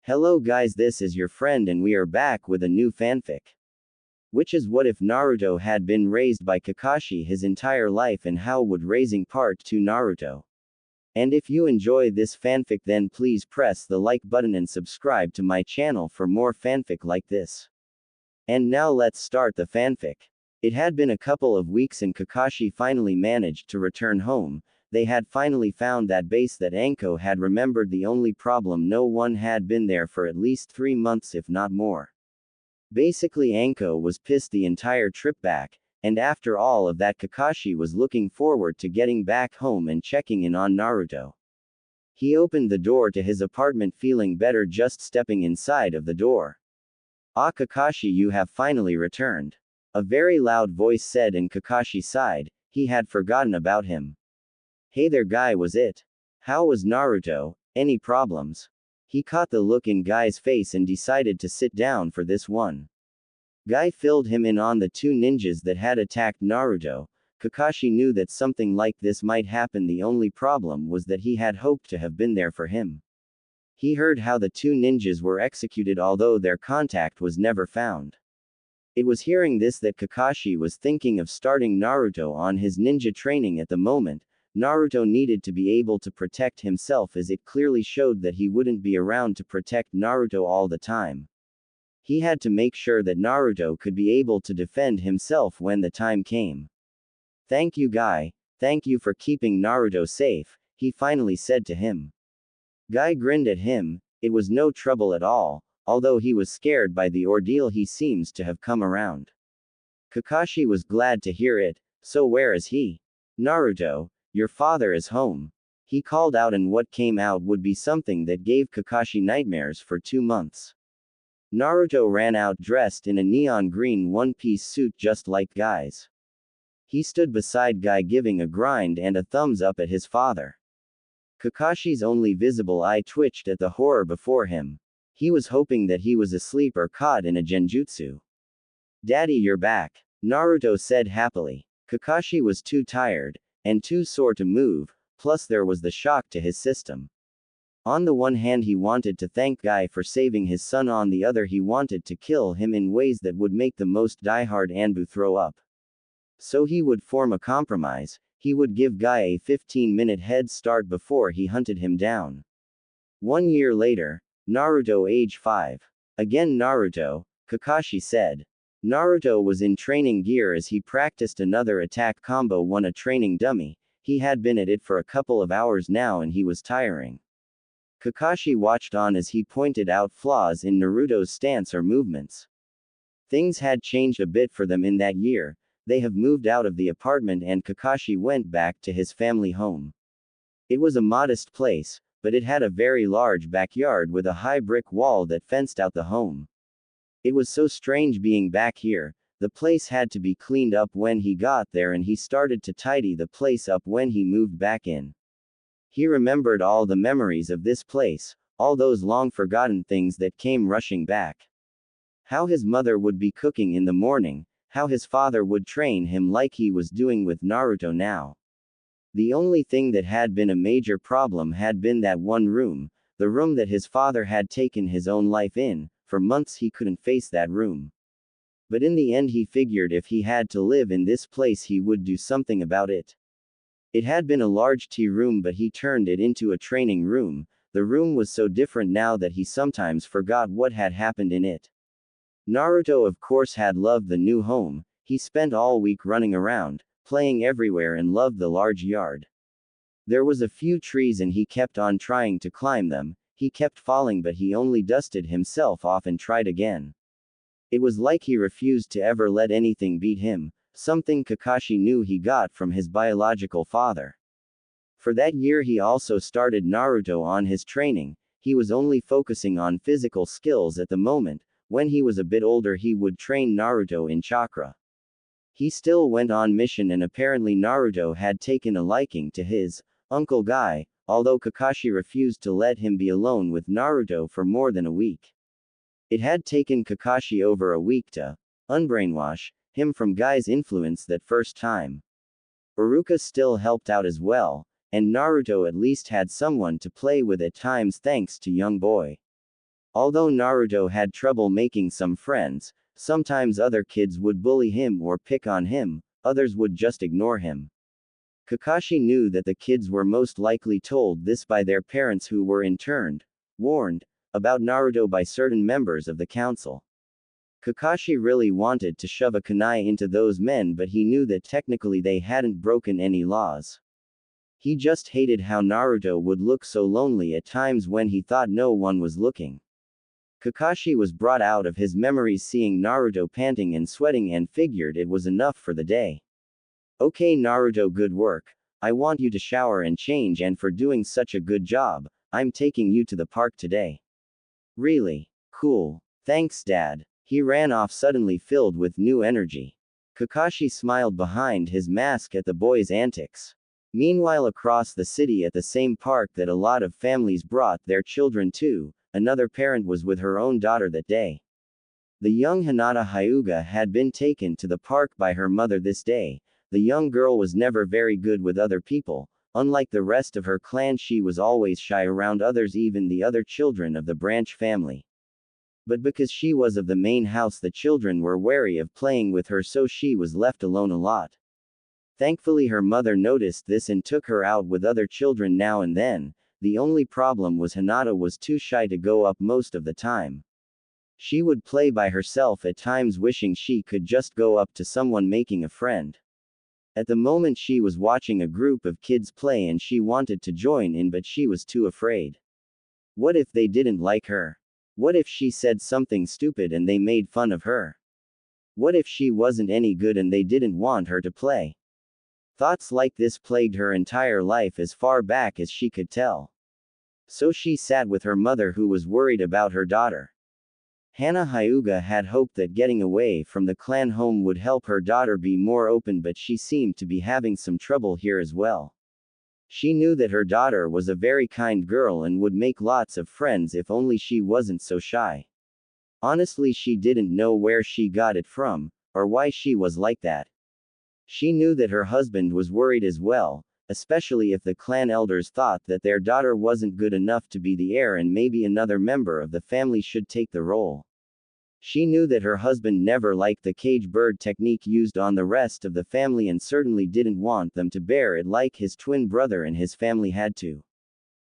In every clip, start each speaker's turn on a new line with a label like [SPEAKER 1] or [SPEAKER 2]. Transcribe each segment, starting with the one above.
[SPEAKER 1] Hello guys, this is your friend and we are back with a new fanfic. Which is what if Naruto had been raised by Kakashi his entire life and how would raising part 2 Naruto. And if you enjoy this fanfic then please press the like button and subscribe to my channel for more fanfic like this. And now let's start the fanfic. It had been a couple of weeks and Kakashi finally managed to return home. They had finally found that base that Anko had remembered. The only problem, no one had been there for at least 3 months if not more. Basically Anko was pissed the entire trip back, and after all of that Kakashi was looking forward to getting back home and checking in on Naruto. He opened the door to his apartment feeling better just stepping inside of the door. "Ah Kakashi, you have finally returned," a very loud voice said, and Kakashi sighed. He had forgotten about him. "Hey there Guy, was it? How was Naruto? Any problems?" He caught the look in Guy's face and decided to sit down for this one. Guy filled him in on the 2 ninjas that had attacked Naruto. Kakashi knew that something like this might happen. The only problem was that he had hoped to have been there for him. He heard how the 2 ninjas were executed although their contact was never found. It was hearing this that Kakashi was thinking of starting Naruto on his ninja training at the moment. Naruto needed to be able to protect himself as it clearly showed that he wouldn't be around to protect Naruto all the time. He had to make sure that Naruto could be able to defend himself when the time came. "Thank you Guy, thank you for keeping Naruto safe," he finally said to him. Guy grinned at him. It was no trouble at all, although he was scared by the ordeal he seems to have come around. Kakashi was glad to hear it. "So where is he?" "Naruto, your father is home," he called out, and what came out would be something that gave Kakashi nightmares for 2 months. Naruto ran out dressed in a neon green one-piece suit just like Guy's. He stood beside Guy giving a grind and a thumbs up at his father. Kakashi's only visible eye twitched at the horror before him. He was hoping that he was asleep or caught in a genjutsu. "Daddy, you're back," Naruto said happily. Kakashi was too tired and too sore to move, plus there was the shock to his system. On the one hand he wanted to thank Guy for saving his son, on the other he wanted to kill him in ways that would make the most diehard Anbu throw up. So he would form a compromise. He would give Guy a 15-minute head start before he hunted him down. 1 year later, Naruto age 5. "Again Naruto," Kakashi said. Naruto was in training gear as he practiced another attack combo, a training dummy. He had been at it for a couple of hours now and he was tiring. Kakashi watched on as he pointed out flaws in Naruto's stance or movements. Things had changed a bit for them in that year. They have moved out of the apartment and Kakashi went back to his family home. It was a modest place, but it had a very large backyard with a high brick wall that fenced out the home. It was so strange being back here. The place had to be cleaned up when he got there and he started to tidy the place up when he moved back in. He remembered all the memories of this place, all those long forgotten things that came rushing back. How his mother would be cooking in the morning, how his father would train him like he was doing with Naruto now. The only thing that had been a major problem had been that one room, the room that his father had taken his own life in. For months he couldn't face that room. But in the end he figured if he had to live in this place he would do something about it. It had been a large tea room but he turned it into a training room. The room was so different now that he sometimes forgot what had happened in it. Naruto of course had loved the new home. He spent all week running around, playing everywhere and loved the large yard. There was a few trees and he kept on trying to climb them. He kept falling but he only dusted himself off and tried again. It was like he refused to ever let anything beat him, something Kakashi knew he got from his biological father. For that year he also started Naruto on his training. He was only focusing on physical skills at the moment. When he was a bit older he would train Naruto in chakra. He still went on mission and apparently Naruto had taken a liking to his Uncle Guy, although Kakashi refused to let him be alone with Naruto for more than a week. It had taken Kakashi over a week to unbrainwash him from Guy's influence that first time. Iruka still helped out as well, and Naruto at least had someone to play with at times thanks to young boy. Although Naruto had trouble making some friends, sometimes other kids would bully him or pick on him, others would just ignore him. Kakashi knew that the kids were most likely told this by their parents, who were in turn warned about Naruto by certain members of the council. Kakashi really wanted to shove a kunai into those men, but he knew that technically they hadn't broken any laws. He just hated how Naruto would look so lonely at times when he thought no one was looking. Kakashi was brought out of his memories seeing Naruto panting and sweating and figured it was enough for the day. Okay Naruto, good work. I want you to shower and change, and for doing such a good job, I'm taking you to the park today. Really? Cool. Thanks Dad. He ran off suddenly filled with new energy. Kakashi smiled behind his mask at the boy's antics. Meanwhile, across the city at the same park that a lot of families brought their children to, another parent was with her own daughter that day. The young Hinata Hyuga had been taken to the park by her mother this day. The young girl was never very good with other people. Unlike the rest of her clan, she was always shy around others, even the other children of the branch family. But because she was of the main house, the children were wary of playing with her, so she was left alone a lot. Thankfully, her mother noticed this and took her out with other children now and then. The only problem was Hinata was too shy to go up most of the time. She would play by herself at times, wishing she could just go up to someone making a friend. At the moment she was watching a group of kids play and she wanted to join in, but she was too afraid. What if they didn't like her? What if she said something stupid and they made fun of her? What if she wasn't any good and they didn't want her to play? Thoughts like this plagued her entire life as far back as she could tell. So she sat with her mother, who was worried about her daughter. Hana Hyuga had hoped that getting away from the clan home would help her daughter be more open, but she seemed to be having some trouble here as well. She knew that her daughter was a very kind girl and would make lots of friends if only she wasn't so shy. Honestly, she didn't know where she got it from, or why she was like that. She knew that her husband was worried as well, especially if the clan elders thought that their daughter wasn't good enough to be the heir and maybe another member of the family should take the role. She knew that her husband never liked the cage bird technique used on the rest of the family and certainly didn't want them to bear it like his twin brother and his family had to.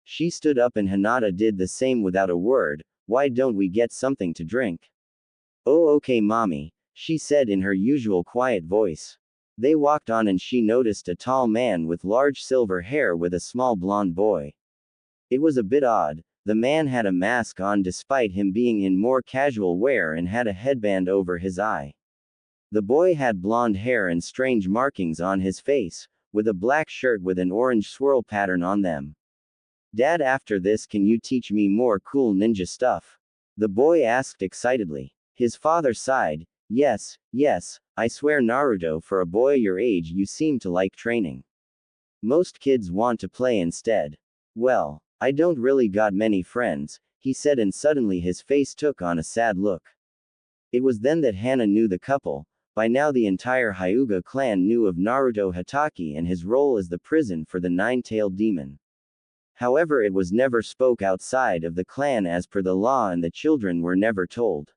[SPEAKER 1] She stood up and Hinata did the same without a word. Why don't we get something to drink? Oh okay mommy, she said in her usual quiet voice. They walked on and she noticed a tall man with large silver hair with a small blonde boy. It was a bit odd. The man had a mask on despite him being in more casual wear and had a headband over his eye. The boy had blonde hair and strange markings on his face, with a black shirt with an orange swirl pattern on them. Dad, after this can you teach me more cool ninja stuff? The boy asked excitedly. His father sighed. Yes, I swear Naruto, for a boy your age you seem to like training. Most kids want to play instead. Well, I don't really got many friends, he said, and suddenly his face took on a sad look. It was then that Hana knew the couple. By now the entire Hyuga clan knew of Naruto Hatake and his role as the prison for the nine-tailed demon. However, it was never spoke outside of the clan as per the law, and the children were never told.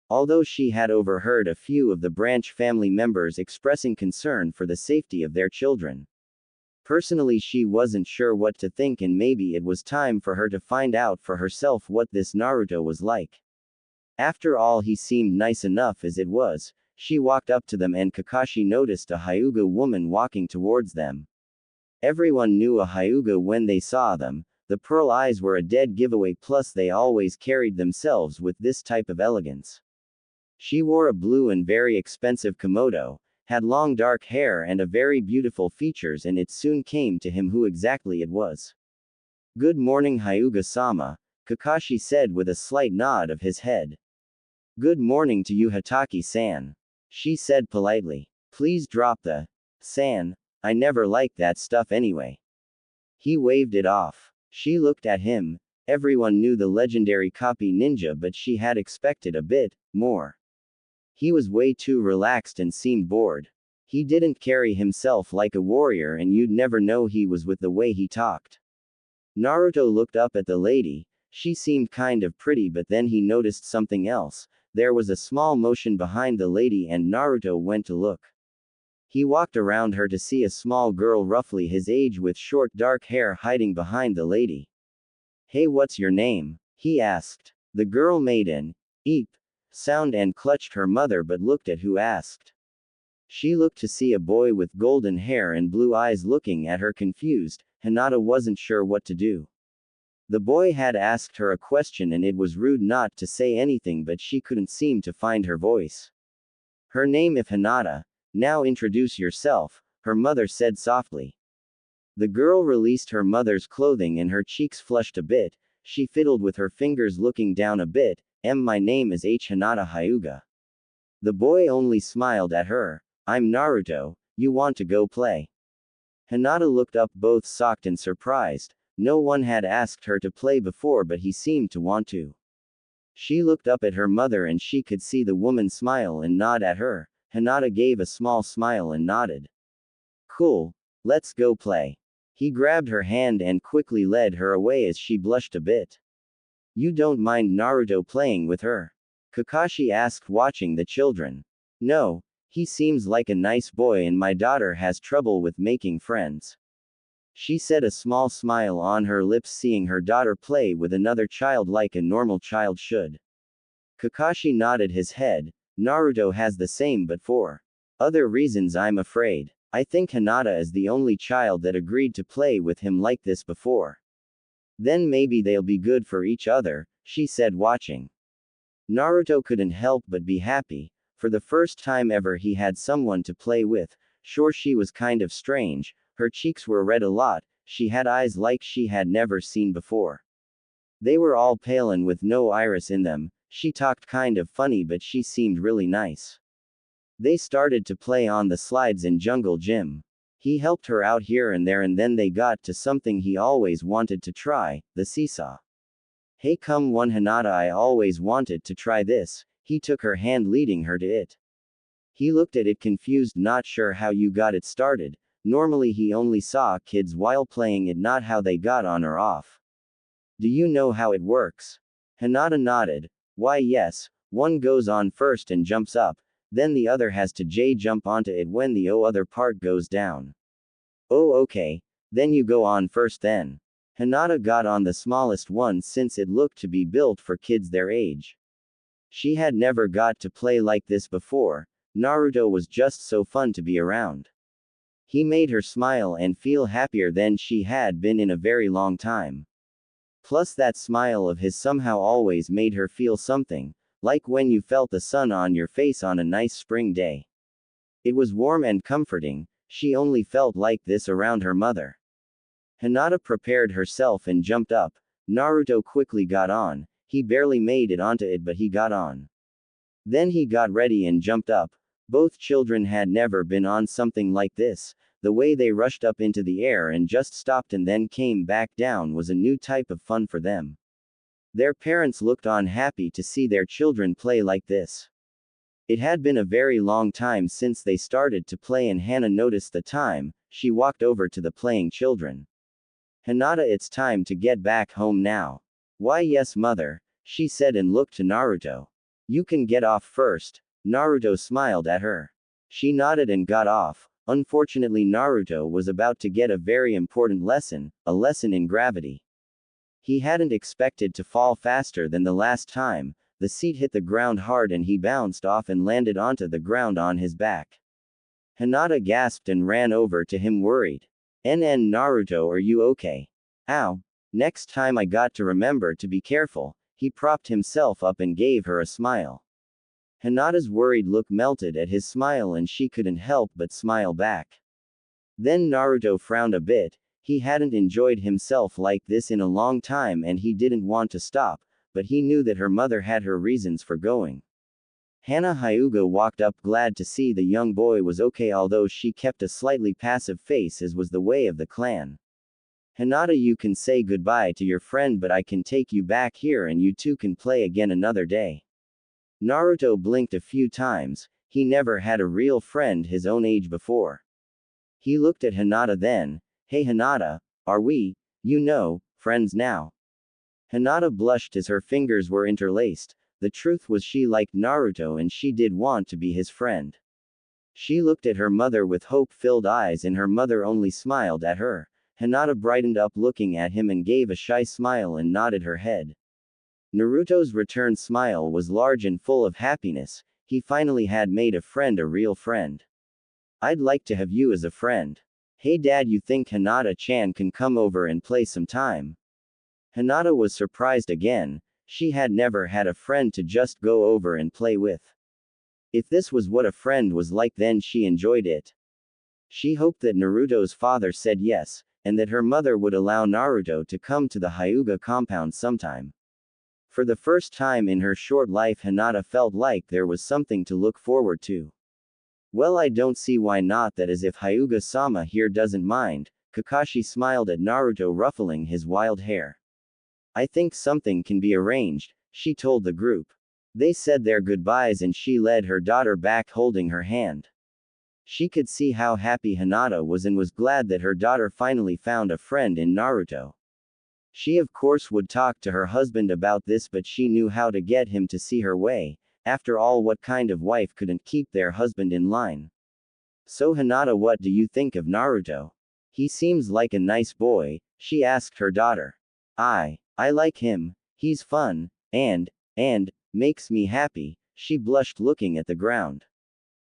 [SPEAKER 1] Although she had overheard a few of the branch family members expressing concern for the safety of their children. Personally, she wasn't sure what to think, and maybe it was time for her to find out for herself what this Naruto was like. After all, he seemed nice enough as it was. She walked up to them and Kakashi noticed a Hyuga woman walking towards them. Everyone knew a Hyuga when they saw them. The pearl eyes were a dead giveaway, plus they always carried themselves with this type of elegance. She wore a blue and very expensive kimono, had long dark hair and a very beautiful features, and it soon came to him who exactly it was. Good morning Hyuga-sama, Kakashi said with a slight nod of his head. Good morning to you Hatake-san, she said politely. Please drop the san. I never liked that stuff anyway. He waved it off. She looked at him. Everyone knew the legendary copy ninja, but she had expected a bit more. He was way too relaxed and seemed bored. He didn't carry himself like a warrior, and you'd never know he was with the way he talked. Naruto looked up at the lady. She seemed kind of pretty, but then he noticed something else. There was a small motion behind the lady and Naruto went to look. He walked around her to see a small girl roughly his age with short dark hair hiding behind the lady. Hey, what's your name? He asked. The girl made an eep sound and clutched her mother but looked at who asked. She looked to see a boy with golden hair and blue eyes looking at her confused. Hinata wasn't sure what to do. The boy had asked her a question and it was rude not to say anything, but she couldn't seem to find her voice. Her name is Hinata. Now introduce yourself, her mother said softly. The girl released her mother's clothing and her cheeks flushed a bit. She fiddled with her fingers looking down a bit. My name is Hinata Hyuga. The boy only smiled at her. I'm Naruto, you want to go play? Hinata looked up both shocked and surprised. No one had asked her to play before, but he seemed to want to. She looked up at her mother and she could see the woman smile and nod at her. Hinata gave a small smile and nodded. Cool. Let's go play. He grabbed her hand and quickly led her away as she blushed a bit. You don't mind Naruto playing with her? Kakashi asked, watching the children. No. He seems like a nice boy and my daughter has trouble with making friends. She said, a small smile on her lips seeing her daughter play with another child like a normal child should. Kakashi nodded his head. Naruto has the same, but for other reasons I'm afraid. I think Hinata is the only child that agreed to play with him like this before. Then maybe they'll be good for each other, she said, watching. Naruto couldn't help but be happy. For the first time ever he had someone to play with. Sure, she was kind of strange. Her cheeks were red a lot, she had eyes like she had never seen before. They were all pale and with no iris in them. She talked kind of funny, but she seemed really nice. They started to play on the slides in Jungle Gym. He helped her out here and there and then they got to something he always wanted to try, the seesaw. Hey, come on Hinata, I always wanted to try this. He took her hand leading her to it. He looked at it confused, not sure how you got it started. Normally he only saw kids while playing it, not how they got on or off. Do you know how it works? Hinata nodded. Why yes, one goes on first and jumps up, then the other has to jump onto it when the other part goes down. Oh okay, then you go on first then. Hinata got on the smallest one since it looked to be built for kids their age. She had never got to play like this before. Naruto was just so fun to be around. He made her smile and feel happier than she had been in a very long time. Plus that smile of his somehow always made her feel something, like when you felt the sun on your face on a nice spring day. It was warm and comforting. She only felt like this around her mother. Hinata prepared herself and jumped up. Naruto quickly got on. He barely made it onto it, but he got on. Then he got ready and jumped up. Both children had never been on something like this. The way they rushed up into the air and just stopped and then came back down was a new type of fun for them. Their parents looked on happy to see their children play like this. It had been a very long time since they started to play and Hana noticed the time. She walked over to the playing children. Hinata, it's time to get back home now. Why yes mother, she said and looked to Naruto. You can get off first. Naruto smiled at her. She nodded and got off. Unfortunately, Naruto was about to get a very important lesson, a lesson in gravity. He hadn't expected to fall faster than the last time. The seat hit the ground hard and he bounced off and landed onto the ground on his back. Hinata gasped and ran over to him worried. Naruto, are you okay? Ow. Next time I got to remember to be careful. He propped himself up and gave her a smile. Hinata's worried look melted at his smile and she couldn't help but smile back. Then Naruto frowned a bit. He hadn't enjoyed himself like this in a long time and he didn't want to stop, but he knew that her mother had her reasons for going. Hana Hyuga walked up glad to see the young boy was okay, although she kept a slightly passive face as was the way of the clan. Hinata, you can say goodbye to your friend, but I can take you back here and you two can play again another day. Naruto blinked a few times. He never had a real friend his own age before. He looked at Hinata then. Hey Hinata, are we, friends now? Hinata blushed as her fingers were interlaced. The truth was she liked Naruto and she did want to be his friend. She looked at her mother with hope-filled eyes and her mother only smiled at her. Hinata brightened up looking at him and gave a shy smile and nodded her head. Naruto's return smile was large and full of happiness. He finally had made a friend, a real friend. I'd like to have you as a friend. Hey dad, you think Hinata-chan can come over and play some time? Hinata was surprised again. She had never had a friend to just go over and play with. If this was what a friend was like, then she enjoyed it. She hoped that Naruto's father said yes, and that her mother would allow Naruto to come to the Hyuga compound sometime. For the first time in her short life, Hinata felt like there was something to look forward to. Well, I don't see why not, that as if Hyuga-sama here doesn't mind. Kakashi smiled at Naruto, ruffling his wild hair. I think something can be arranged, she told the group. They said their goodbyes and she led her daughter back holding her hand. She could see how happy Hinata was and was glad that her daughter finally found a friend in Naruto. She of course would talk to her husband about this, but she knew how to get him to see her way. After all, what kind of wife couldn't keep their husband in line? So Hinata, what do you think of Naruto? He seems like a nice boy, she asked her daughter. I like him, he's fun, and, makes me happy, she blushed looking at the ground.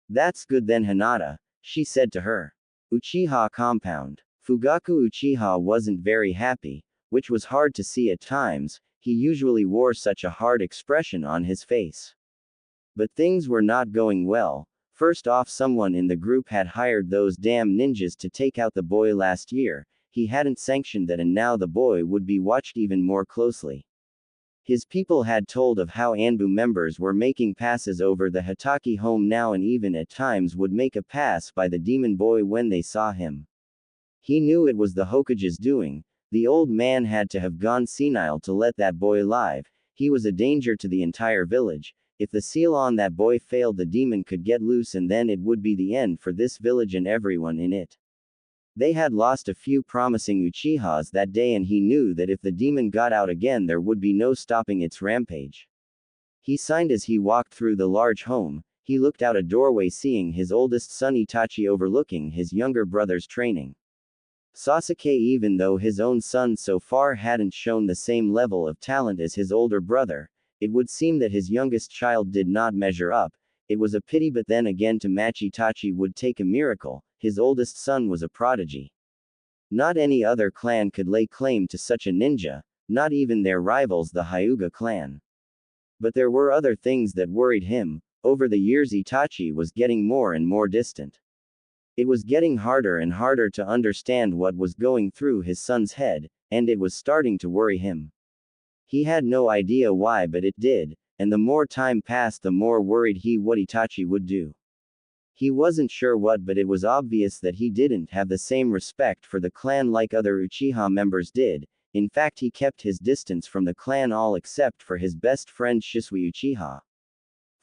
[SPEAKER 1] That's good then Hinata, she said to her. Uchiha compound. Fugaku Uchiha wasn't very happy, which was hard to see at times. He usually wore such a hard expression on his face. But things were not going well. First off, someone in the group had hired those damn ninjas to take out the boy last year. He hadn't sanctioned that, and now the boy would be watched even more closely. His people had told of how Anbu members were making passes over the Hitaki home now, and even at times would make a pass by the demon boy when they saw him. He knew it was the Hokage's doing. The old man had to have gone senile to let that boy live. He was a danger to the entire village. If the seal on that boy failed, the demon could get loose and then it would be the end for this village and everyone in it. They had lost a few promising Uchihas that day, and he knew that if the demon got out again, there would be no stopping its rampage. He signed as he walked through the large home. He looked out a doorway, seeing his oldest son Itachi overlooking his younger brother's training. Sasuke, even though his own son so far hadn't shown the same level of talent as his older brother, it would seem that his youngest child did not measure up. It was a pity, but then again, to match Itachi would take a miracle. His oldest son was a prodigy. Not any other clan could lay claim to such a ninja, not even their rivals, the Hyuga clan. But there were other things that worried him. Over the years, Itachi was getting more and more distant. It was getting harder and harder to understand what was going through his son's head, and it was starting to worry him. He had no idea why, but it did, and the more time passed, the more worried he what Itachi would do. He wasn't sure what, but it was obvious that he didn't have the same respect for the clan like other Uchiha members did. In fact, he kept his distance from the clan all except for his best friend Shisui Uchiha.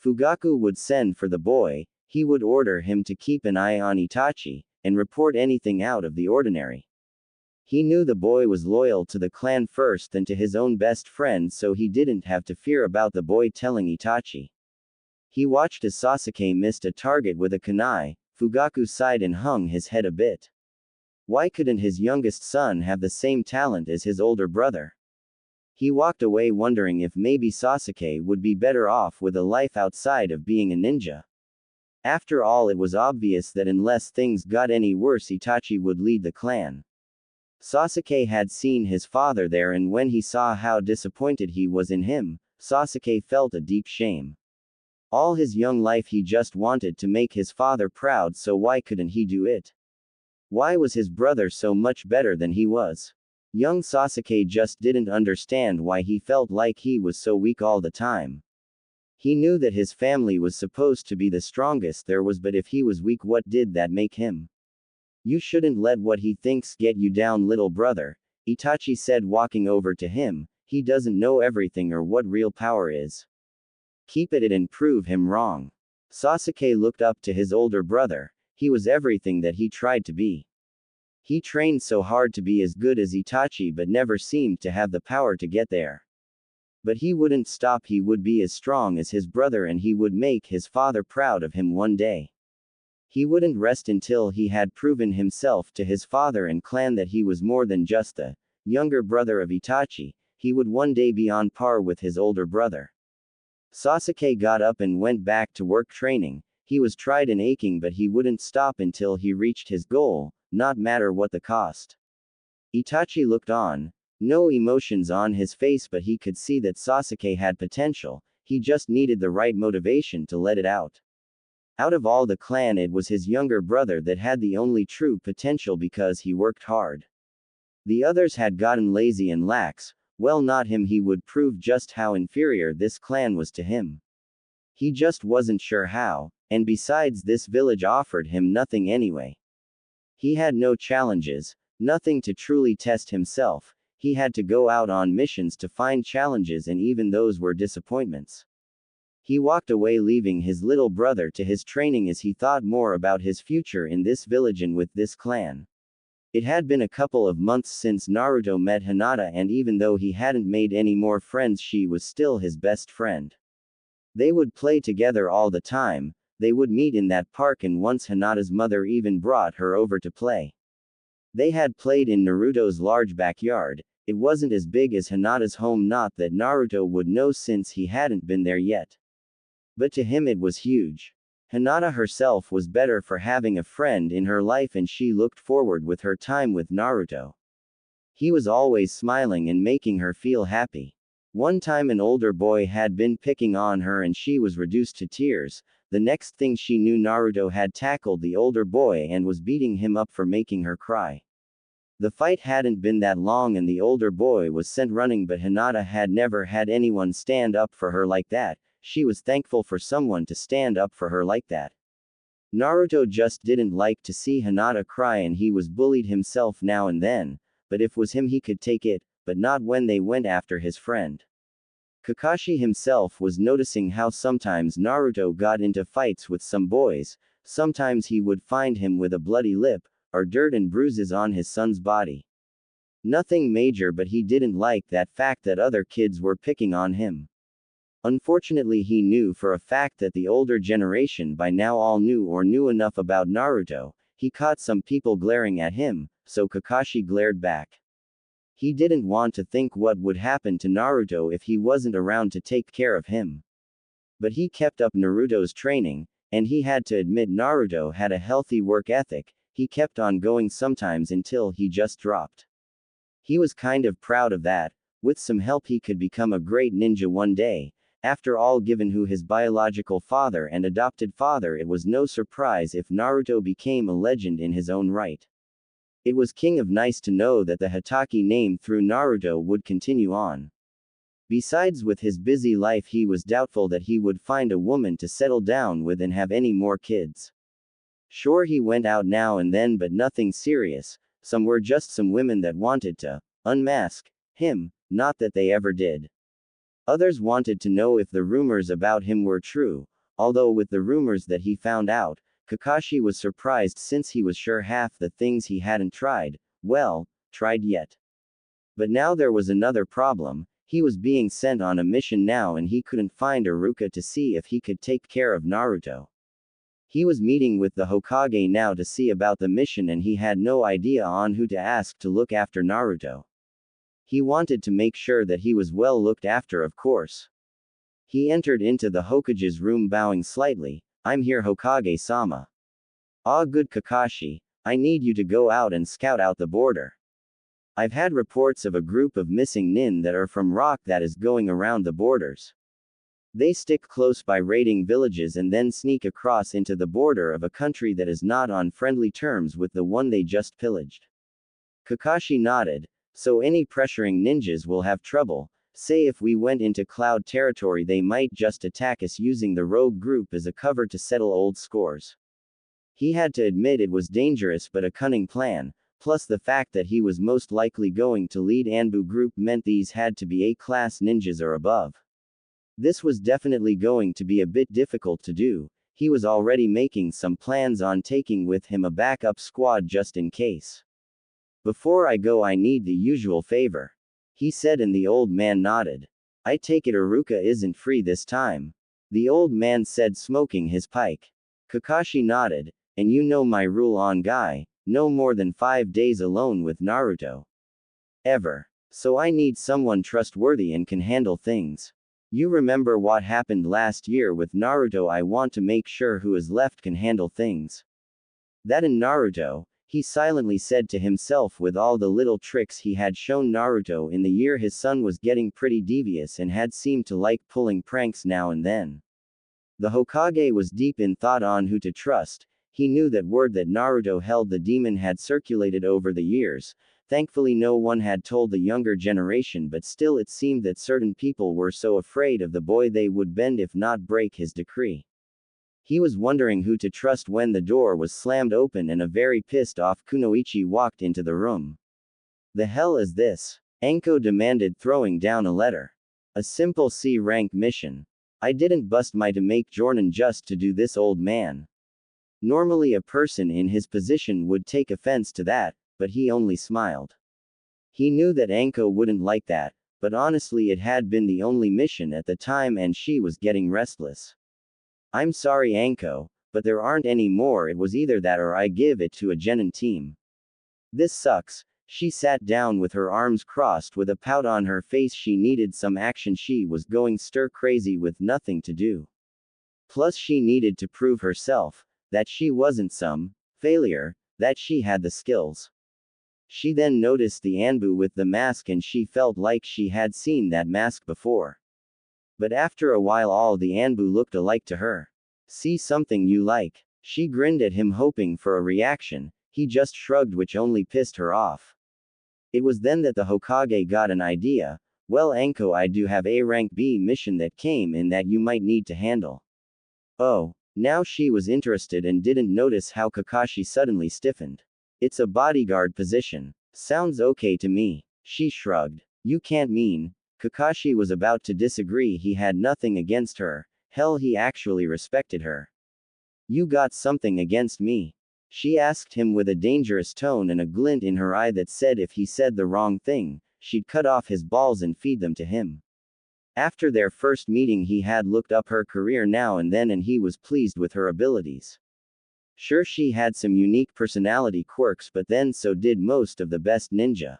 [SPEAKER 1] Fugaku would send for the boy. He would order him to keep an eye on Itachi, and report anything out of the ordinary. He knew the boy was loyal to the clan first and to his own best friend, so he didn't have to fear about the boy telling Itachi. He watched as Sasuke missed a target with a kunai. Fugaku sighed and hung his head a bit. Why couldn't his youngest son have the same talent as his older brother? He walked away wondering if maybe Sasuke would be better off with a life outside of being a ninja. After all, it was obvious that unless things got any worse, Itachi would lead the clan. Sasuke had seen his father there, and when he saw how disappointed he was in him, Sasuke felt a deep shame. All his young life he just wanted to make his father proud, so why couldn't he do it? Why was his brother so much better than he was? Young Sasuke just didn't understand why he felt like he was so weak all the time. He knew that his family was supposed to be the strongest there was, but if he was weak, what did that make him? You shouldn't let what he thinks get you down, little brother, Itachi said, walking over to him. He doesn't know everything or what real power is. Keep at it and prove him wrong. Sasuke looked up to his older brother. He was everything that he tried to be. He trained so hard to be as good as Itachi but never seemed to have the power to get there. But he wouldn't stop, he would be as strong as his brother and he would make his father proud of him one day. He wouldn't rest until he had proven himself to his father and clan that he was more than just the younger brother of Itachi, he would one day be on par with his older brother. Sasuke got up and went back to work training. He was tried and aching but he wouldn't stop until he reached his goal, not matter what the cost. Itachi looked on, no emotions on his face but he could see that Sasuke had potential, he just needed the right motivation to let it out. Out of all the clan it was his younger brother that had the only true potential because he worked hard. The others had gotten lazy and lax, well not him, he would prove just how inferior this clan was to him. He just wasn't sure how, and besides this village offered him nothing anyway. He had no challenges, nothing to truly test himself, he had to go out on missions to find challenges and even those were disappointments. He walked away leaving his little brother to his training as he thought more about his future in this village and with this clan. It had been a couple of months since Naruto met Hinata and even though he hadn't made any more friends she was still his best friend. They would play together all the time, they would meet in that park and once Hinata's mother even brought her over to play. They had played in Naruto's large backyard, it wasn't as big as Hinata's home, not that Naruto would know since he hadn't been there yet. But to him it was huge. Hinata herself was better for having a friend in her life and she looked forward with her time with Naruto. He was always smiling and making her feel happy. One time an older boy had been picking on her and she was reduced to tears, the next thing she knew Naruto had tackled the older boy and was beating him up for making her cry. The fight hadn't been that long and the older boy was sent running but Hinata had never had anyone stand up for her like that. She was thankful for someone to stand up for her like that. Naruto just didn't like to see Hinata cry and he was bullied himself now and then, but if was him he could take it, but not when they went after his friend. Kakashi himself was noticing how sometimes Naruto got into fights with some boys, sometimes he would find him with a bloody lip, or dirt and bruises on his son's body. Nothing major but he didn't like that fact that other kids were picking on him. Unfortunately he knew for a fact that the older generation by now all knew or knew enough about Naruto, he caught some people glaring at him, so Kakashi glared back. He didn't want to think what would happen to Naruto if he wasn't around to take care of him. But he kept up Naruto's training, and he had to admit Naruto had a healthy work ethic, he kept on going sometimes until he just dropped. He was kind of proud of that, with some help he could become a great ninja one day. After all, given who his biological father and adopted father, it was no surprise if Naruto became a legend in his own right. It was king of nice to know that the Hatake name through Naruto would continue on. Besides, with his busy life he was doubtful that he would find a woman to settle down with and have any more kids. Sure, he went out now and then but nothing serious, some were just some women that wanted to unmask him, not that they ever did. Others wanted to know if the rumors about him were true, although with the rumors that he found out, Kakashi was surprised since he was sure half the things he hadn't tried yet. But now there was another problem, he was being sent on a mission now and he couldn't find Iruka to see if he could take care of Naruto. He was meeting with the Hokage now to see about the mission and he had no idea on who to ask to look after Naruto. He wanted to make sure that he was well looked after, of course. He entered into the Hokage's room bowing slightly. I'm here, Hokage-sama. Ah, good Kakashi, I need you to go out and scout out the border. I've had reports of a group of missing nin that are from rock that is going around the borders. They stick close by raiding villages and then sneak across into the border of a country that is not on friendly terms with the one they just pillaged. Kakashi nodded. So any pressuring ninjas will have trouble. Say if we went into Cloud territory they might just attack us using the rogue group as a cover to settle old scores. He had to admit it was dangerous but a cunning plan, plus the fact that he was most likely going to lead Anbu group meant these had to be A-class ninjas or above. This was definitely going to be a bit difficult to do. He was already making some plans on taking with him a backup squad just in case. Before I go, I need the usual favor, he said, and the old man nodded. I take it Iruka isn't free this time, the old man said, smoking his pipe. Kakashi nodded, and you know my rule on Guy, no more than 5 days alone with Naruto. Ever. So I need someone trustworthy and can handle things. You remember what happened last year with Naruto? I want to make sure who is left can handle things. That in Naruto, he silently said to himself, with all the little tricks he had shown Naruto in the year his son was getting pretty devious and had seemed to like pulling pranks now and then. The Hokage was deep in thought on who to trust. He knew that word that Naruto held the demon had circulated over the years. Thankfully no one had told the younger generation, but still it seemed that certain people were so afraid of the boy they would bend if not break his decree. He was wondering who to trust when the door was slammed open and a very pissed off Kunoichi walked into the room. The hell is this? Anko demanded, throwing down a letter. A simple C-rank mission. I didn't bust my to make Jordan just to do this, old man. Normally a person in his position would take offense to that, but he only smiled. He knew that Anko wouldn't like that, but honestly it had been the only mission at the time and she was getting restless. I'm sorry Anko, but there aren't any more. It was either that or I give it to a genin team. This sucks. She sat down with her arms crossed with a pout on her face. She needed some action. She was going stir crazy with nothing to do. Plus she needed to prove herself, that she wasn't some failure, that she had the skills. She then noticed the Anbu with the mask and she felt like she had seen that mask before. But after a while all the Anbu looked alike to her. See something you like? She grinned at him hoping for a reaction. He just shrugged, which only pissed her off. It was then that the Hokage got an idea. Well Anko, I do have a rank B mission that came in that you might need to handle. Oh. Now she was interested and didn't notice how Kakashi suddenly stiffened. It's a bodyguard position. Sounds okay to me. She shrugged. You can't mean. Kakashi was about to disagree. He had nothing against her. Hell, he actually respected her. You got something against me? She asked him with a dangerous tone and a glint in her eye that said if he said the wrong thing, she'd cut off his balls and feed them to him. After their first meeting he had looked up her career now and then and he was pleased with her abilities. Sure, she had some unique personality quirks, but then so did most of the best ninja.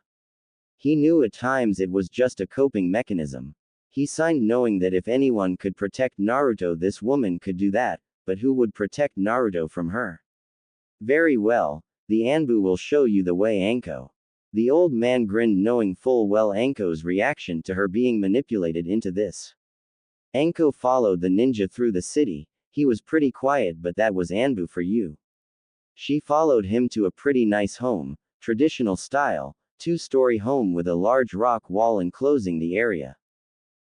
[SPEAKER 1] He knew at times it was just a coping mechanism. He signed knowing that if anyone could protect Naruto, this woman could do that, but who would protect Naruto from her? Very well, the Anbu will show you the way, Anko. The old man grinned, knowing full well Anko's reaction to her being manipulated into this. Anko followed the ninja through the city. He was pretty quiet, but that was Anbu for you. She followed him to a pretty nice home, traditional style, 2-story home with a large rock wall enclosing the area.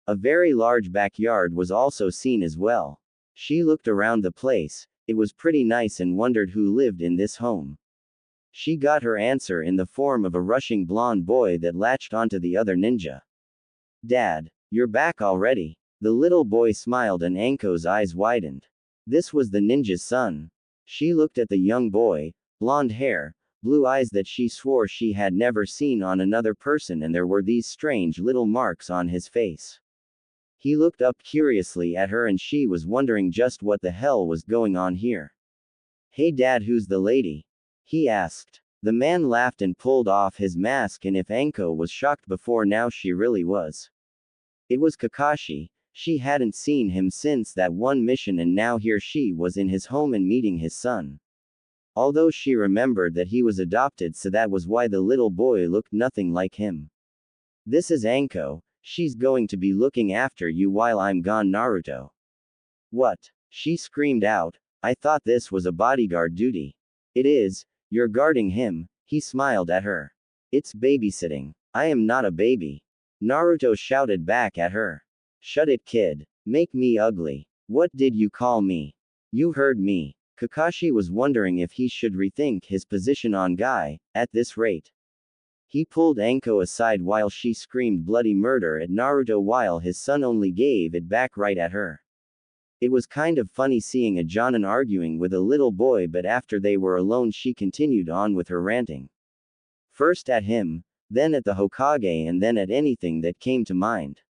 [SPEAKER 1] A very large backyard was also seen as well. She looked around the place. It was pretty nice and wondered who lived in this home. She got her answer in the form of a rushing blonde boy that latched onto the other ninja. Dad, you're back already. The little boy smiled and Anko's eyes widened. This was the ninja's son. She looked at the young boy, blonde hair, blue eyes that she swore she had never seen on another person, and there were these strange little marks on his face. He looked up curiously at her and she was wondering just what the hell was going on here. Hey Dad, who's the lady? He asked. The man laughed and pulled off his mask, and if Anko was shocked before, now she really was. It was Kakashi. She hadn't seen him since that one mission, and now here she was in his home and meeting his son. Although she remembered that he was adopted, so that was why the little boy looked nothing like him. This is Anko. She's going to be looking after you while I'm gone, Naruto. What? She screamed out. I thought this was a bodyguard duty. It is. You're guarding him. He smiled at her. It's babysitting. I am not a baby. Naruto shouted back at her. Shut it, kid. Make me ugly. What did you call me? You heard me. Kakashi was wondering if he should rethink his position on Guy, at this rate. He pulled Anko aside while she screamed bloody murder at Naruto while his son only gave it back right at her. It was kind of funny seeing a Jonin arguing with a little boy, but after they were alone she continued on with her ranting. First at him, then at the Hokage, and then at anything that came to mind.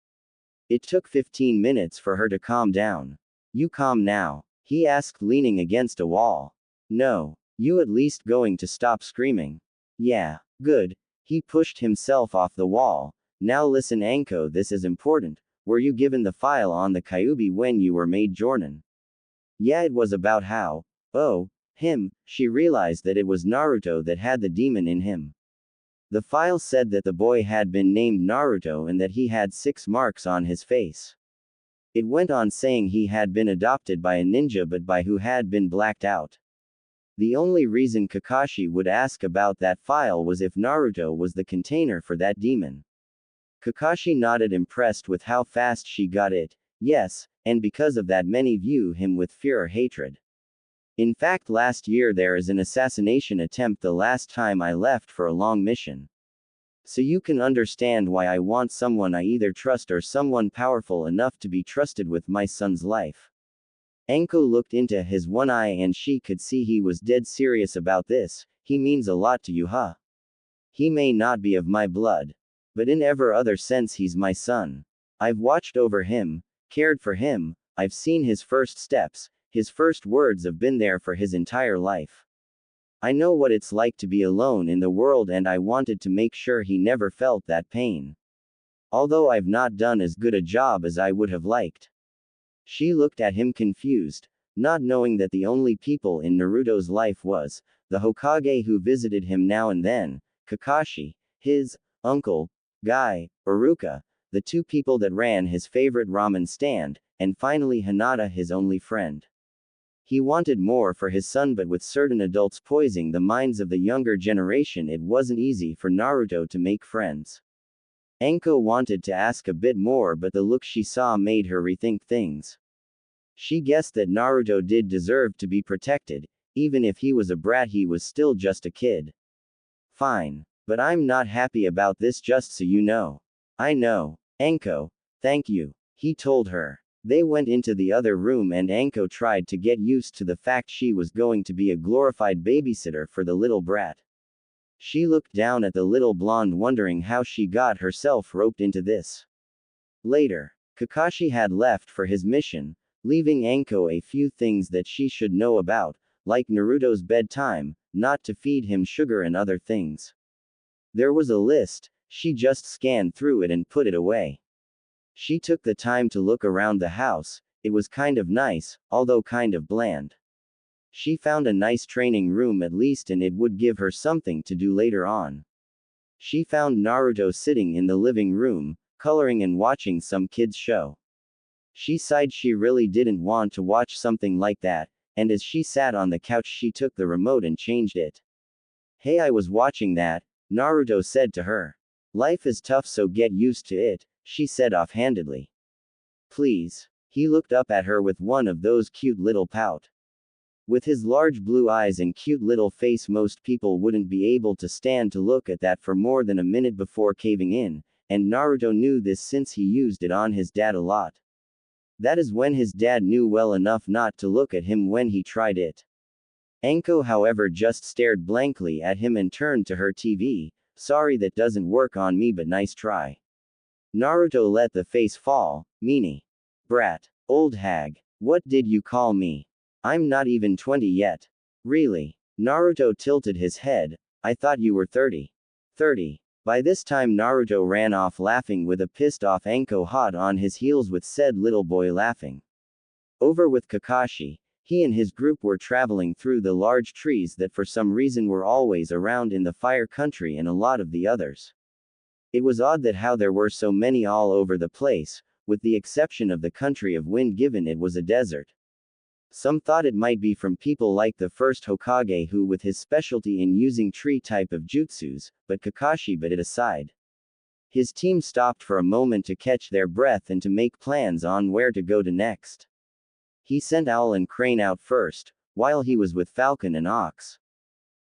[SPEAKER 1] It took 15 minutes for her to calm down. You calm now? He asked, leaning against a wall. No. You at least going to stop screaming? Yeah. Good. He pushed himself off the wall. Now listen, Anko, this is important. Were you given the file on the Kyuubi when you were made Jonin? Yeah, it was about how. Oh, him. She realized that it was Naruto that had the demon in him. The file said that the boy had been named Naruto and that he had 6 marks on his face. It went on saying he had been adopted by a ninja, but by who had been blacked out. The only reason Kakashi would ask about that file was if Naruto was the container for that demon. Kakashi nodded, impressed with how fast she got it. Yes, and because of that many view him with fear or hatred. In fact, last year there is an assassination attempt the last time I left for a long mission. So you can understand why I want someone I either trust or someone powerful enough to be trusted with my son's life. Anko looked into his one eye and she could see he was dead serious about this. He means a lot to you, huh? He may not be of my blood. But in every other sense he's my son. I've watched over him, cared for him, I've seen his first steps, his first words have been there for his entire life. I know what it's like to be alone in the world, and I wanted to make sure he never felt that pain. Although I've not done as good a job as I would have liked. She looked at him confused, not knowing that the only people in Naruto's life was the Hokage who visited him now and then, Kakashi, his uncle, Guy, Iruka, the 2 people that ran his favorite ramen stand, and finally Hinata, his only friend. He wanted more for his son, but with certain adults poisoning the minds of the younger generation, it wasn't easy for Naruto to make friends. Anko wanted to ask a bit more, but the look she saw made her rethink things. She guessed that Naruto did deserve to be protected. Even if he was a brat, he was still just a kid. Fine. But I'm not happy about this, just so you know. I know. Anko. Thank you. He told her. They went into the other room and Anko tried to get used to the fact she was going to be a glorified babysitter for the little brat. She looked down at the little blonde, wondering how she got herself roped into this. Later, Kakashi had left for his mission, leaving Anko a few things that she should know about, like Naruto's bedtime, not to feed him sugar and other things. There was a list, she just scanned through it and put it away. She took the time to look around the house. It was kind of nice, although kind of bland. She found a nice training room at least, and it would give her something to do later on. She found Naruto sitting in the living room, coloring and watching some kids' show. She sighed, she really didn't want to watch something like that, and as she sat on the couch she took the remote and changed it. Hey, I was watching that, Naruto said to her. Life is tough, so get used to it, she said offhandedly. Please. He looked up at her with one of those cute little pout. With his large blue eyes and cute little face, most people wouldn't be able to stand to look at that for more than a minute before caving in, and Naruto knew this since he used it on his dad a lot. That is when his dad knew well enough not to look at him when he tried it. Anko, however, just stared blankly at him and turned to her TV. Sorry, that doesn't work on me, but nice try. Naruto let the face fall. Meanie. Brat. Old hag. What did you call me? I'm not even 20 yet. Really? Naruto tilted his head. I thought you were 30. 30. By this time Naruto ran off laughing, with a pissed off Anko hot on his heels with said little boy laughing. Over with Kakashi. He and his group were traveling through the large trees that for some reason were always around in the fire country and a lot of the others. It was odd that how there were so many all over the place, with the exception of the country of wind, given it was a desert. Some thought it might be from people like the first Hokage, who with his specialty in using tree type of jutsus, but Kakashi put it aside. His team stopped for a moment to catch their breath and to make plans on where to go to next. He sent Owl and Crane out first, while he was with Falcon and Ox.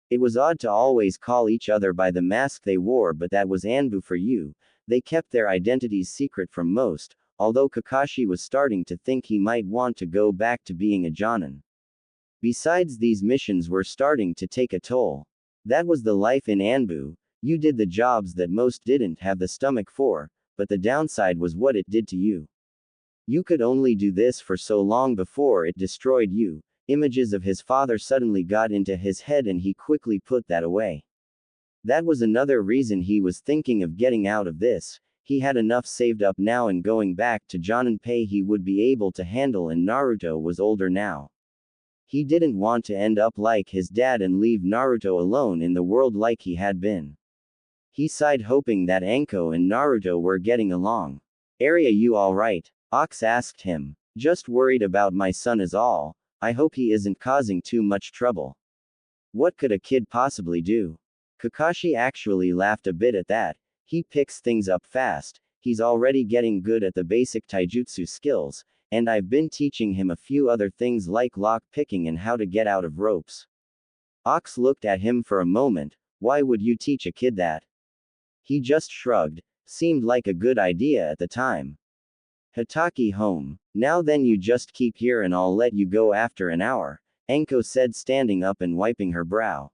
[SPEAKER 1] It was odd to always call each other by the mask they wore, but that was Anbu for you. They kept their identities secret from most, although Kakashi was starting to think he might want to go back to being a Jonin. Besides, these missions were starting to take a toll. That was the life in Anbu. You did the jobs that most didn't have the stomach for, but the downside was what it did to you. You could only do this for so long before it destroyed you. Images of his father suddenly got into his head and he quickly put that away. That was another reason he was thinking of getting out of this. He had enough saved up now, and going back to Jonunpei he would be able to handle, and Naruto was older now. He didn't want to end up like his dad and leave Naruto alone in the world like he had been. He sighed, hoping that Anko and Naruto were getting along. "Area, you alright?" Ox asked him. "Just worried about my son is all. I hope he isn't causing too much trouble." What could a kid possibly do? Kakashi actually laughed a bit at that. He picks things up fast, he's already getting good at the basic taijutsu skills, and I've been teaching him a few other things like lock picking and how to get out of ropes. Ox looked at him for a moment. Why would you teach a kid that? He just shrugged. Seemed like a good idea at the time. Hitaki home. Now then, you just keep here and I'll let you go after an hour, Anko said, standing up and wiping her brow.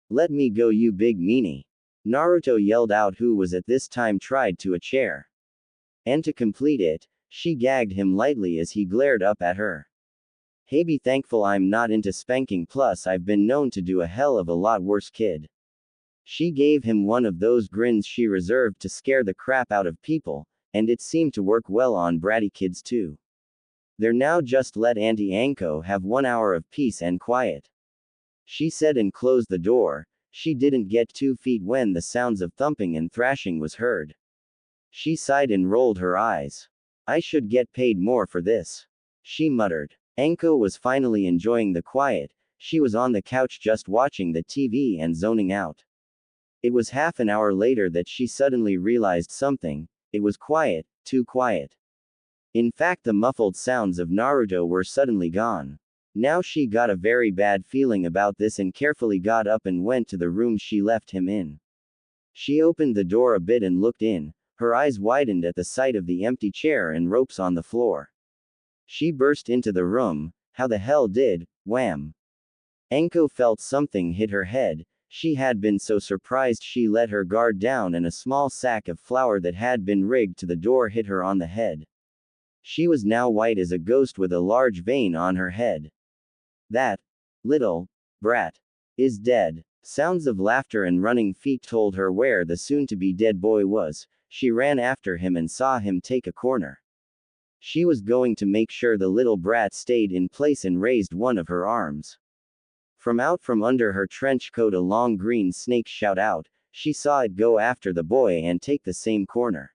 [SPEAKER 1] "Let me go, you big meanie," Naruto yelled out, who was at this time tied to a chair. And to complete it, she gagged him lightly as he glared up at her. "Hey, be thankful I'm not into spanking, plus I've been known to do a hell of a lot worse, kid." She gave him one of those grins she reserved to scare the crap out of people, and it seemed to work well on bratty kids too. "There, now just let Auntie Anko have 1 hour of peace and quiet," she said, and closed the door. She didn't get 2 feet when the sounds of thumping and thrashing was heard. She sighed and rolled her eyes. "I should get paid more for this," she muttered. Anko was finally enjoying the quiet. She was on the couch just watching the TV and zoning out. It was half an hour later that she suddenly realized something. It was quiet, too quiet. In fact, the muffled sounds of Naruto were suddenly gone. Now she got a very bad feeling about this and carefully got up and went to the room she left him in. She opened the door a bit and looked in. Her eyes widened at the sight of the empty chair and ropes on the floor. She burst into the room. How the hell did? Wham! Anko felt something hit her head. She had been so surprised she let her guard down and a small sack of flour that had been rigged to the door hit her on the head. She was now white as a ghost with a large vein on her head. "That little brat is dead." Sounds of laughter and running feet told her where the soon-to-be dead boy was. She ran after him and saw him take a corner. She was going to make sure the little brat stayed in place and raised one of her arms. From under her trench coat a long green snake shot out. She saw it go after the boy and take the same corner.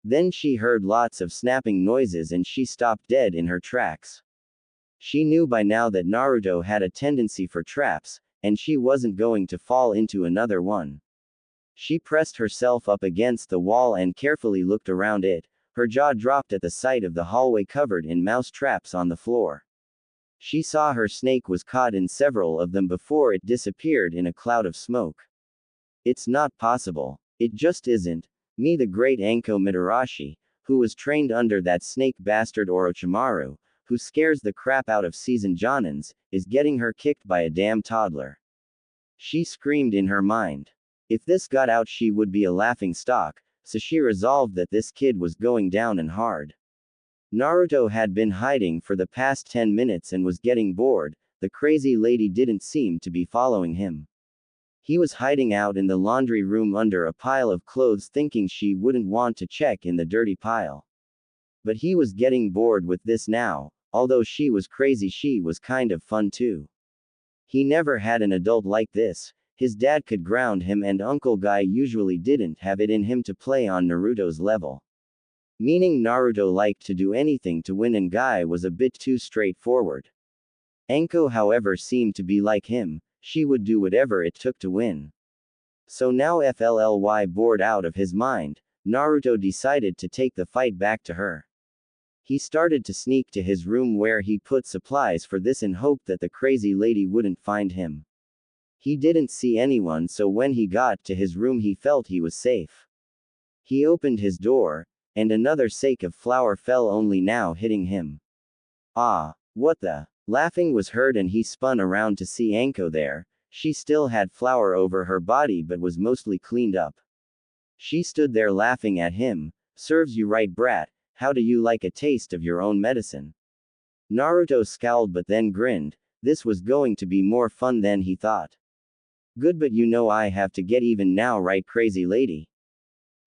[SPEAKER 1] Then she heard lots of snapping noises and she stopped dead in her tracks. She knew by now that Naruto had a tendency for traps, and she wasn't going to fall into another one. She pressed herself up against the wall and carefully looked around it. Her jaw dropped at the sight of the hallway covered in mouse traps on the floor. She saw her snake was caught in several of them before it disappeared in a cloud of smoke. "It's not possible. It just isn't. Me, the great Anko Mitarashi, who was trained under that snake bastard Orochimaru, who scares the crap out of seasoned jonins, is getting her kicked by a damn toddler." She screamed in her mind. If this got out she would be a laughing stock, so she resolved that this kid was going down and hard. Naruto had been hiding for the past 10 minutes and was getting bored. The crazy lady didn't seem to be following him. He was hiding out in the laundry room under a pile of clothes, thinking she wouldn't want to check in the dirty pile. But he was getting bored with this now. Although she was crazy, she was kind of fun too. He never had an adult like this. His dad could ground him and Uncle Guy usually didn't have it in him to play on Naruto's level. Meaning Naruto liked to do anything to win and Guy was a bit too straightforward. Anko, however, seemed to be like him. She would do whatever it took to win. So now, FLLY bored out of his mind, Naruto decided to take the fight back to her. He started to sneak to his room where he put supplies for this in hope that the crazy lady wouldn't find him. He didn't see anyone, so when he got to his room he felt he was safe. He opened his door, and another sack of flour fell, only now hitting him. "Ah, what the?" Laughing was heard and he spun around to see Anko there. she still had flour over her body but was mostly cleaned up. She stood there laughing at him. Serves you right, brat. How do you like a taste of your own medicine? Naruto scowled but then grinned. This was going to be more fun than he thought. Good, but you know I have to get even now, right, crazy lady?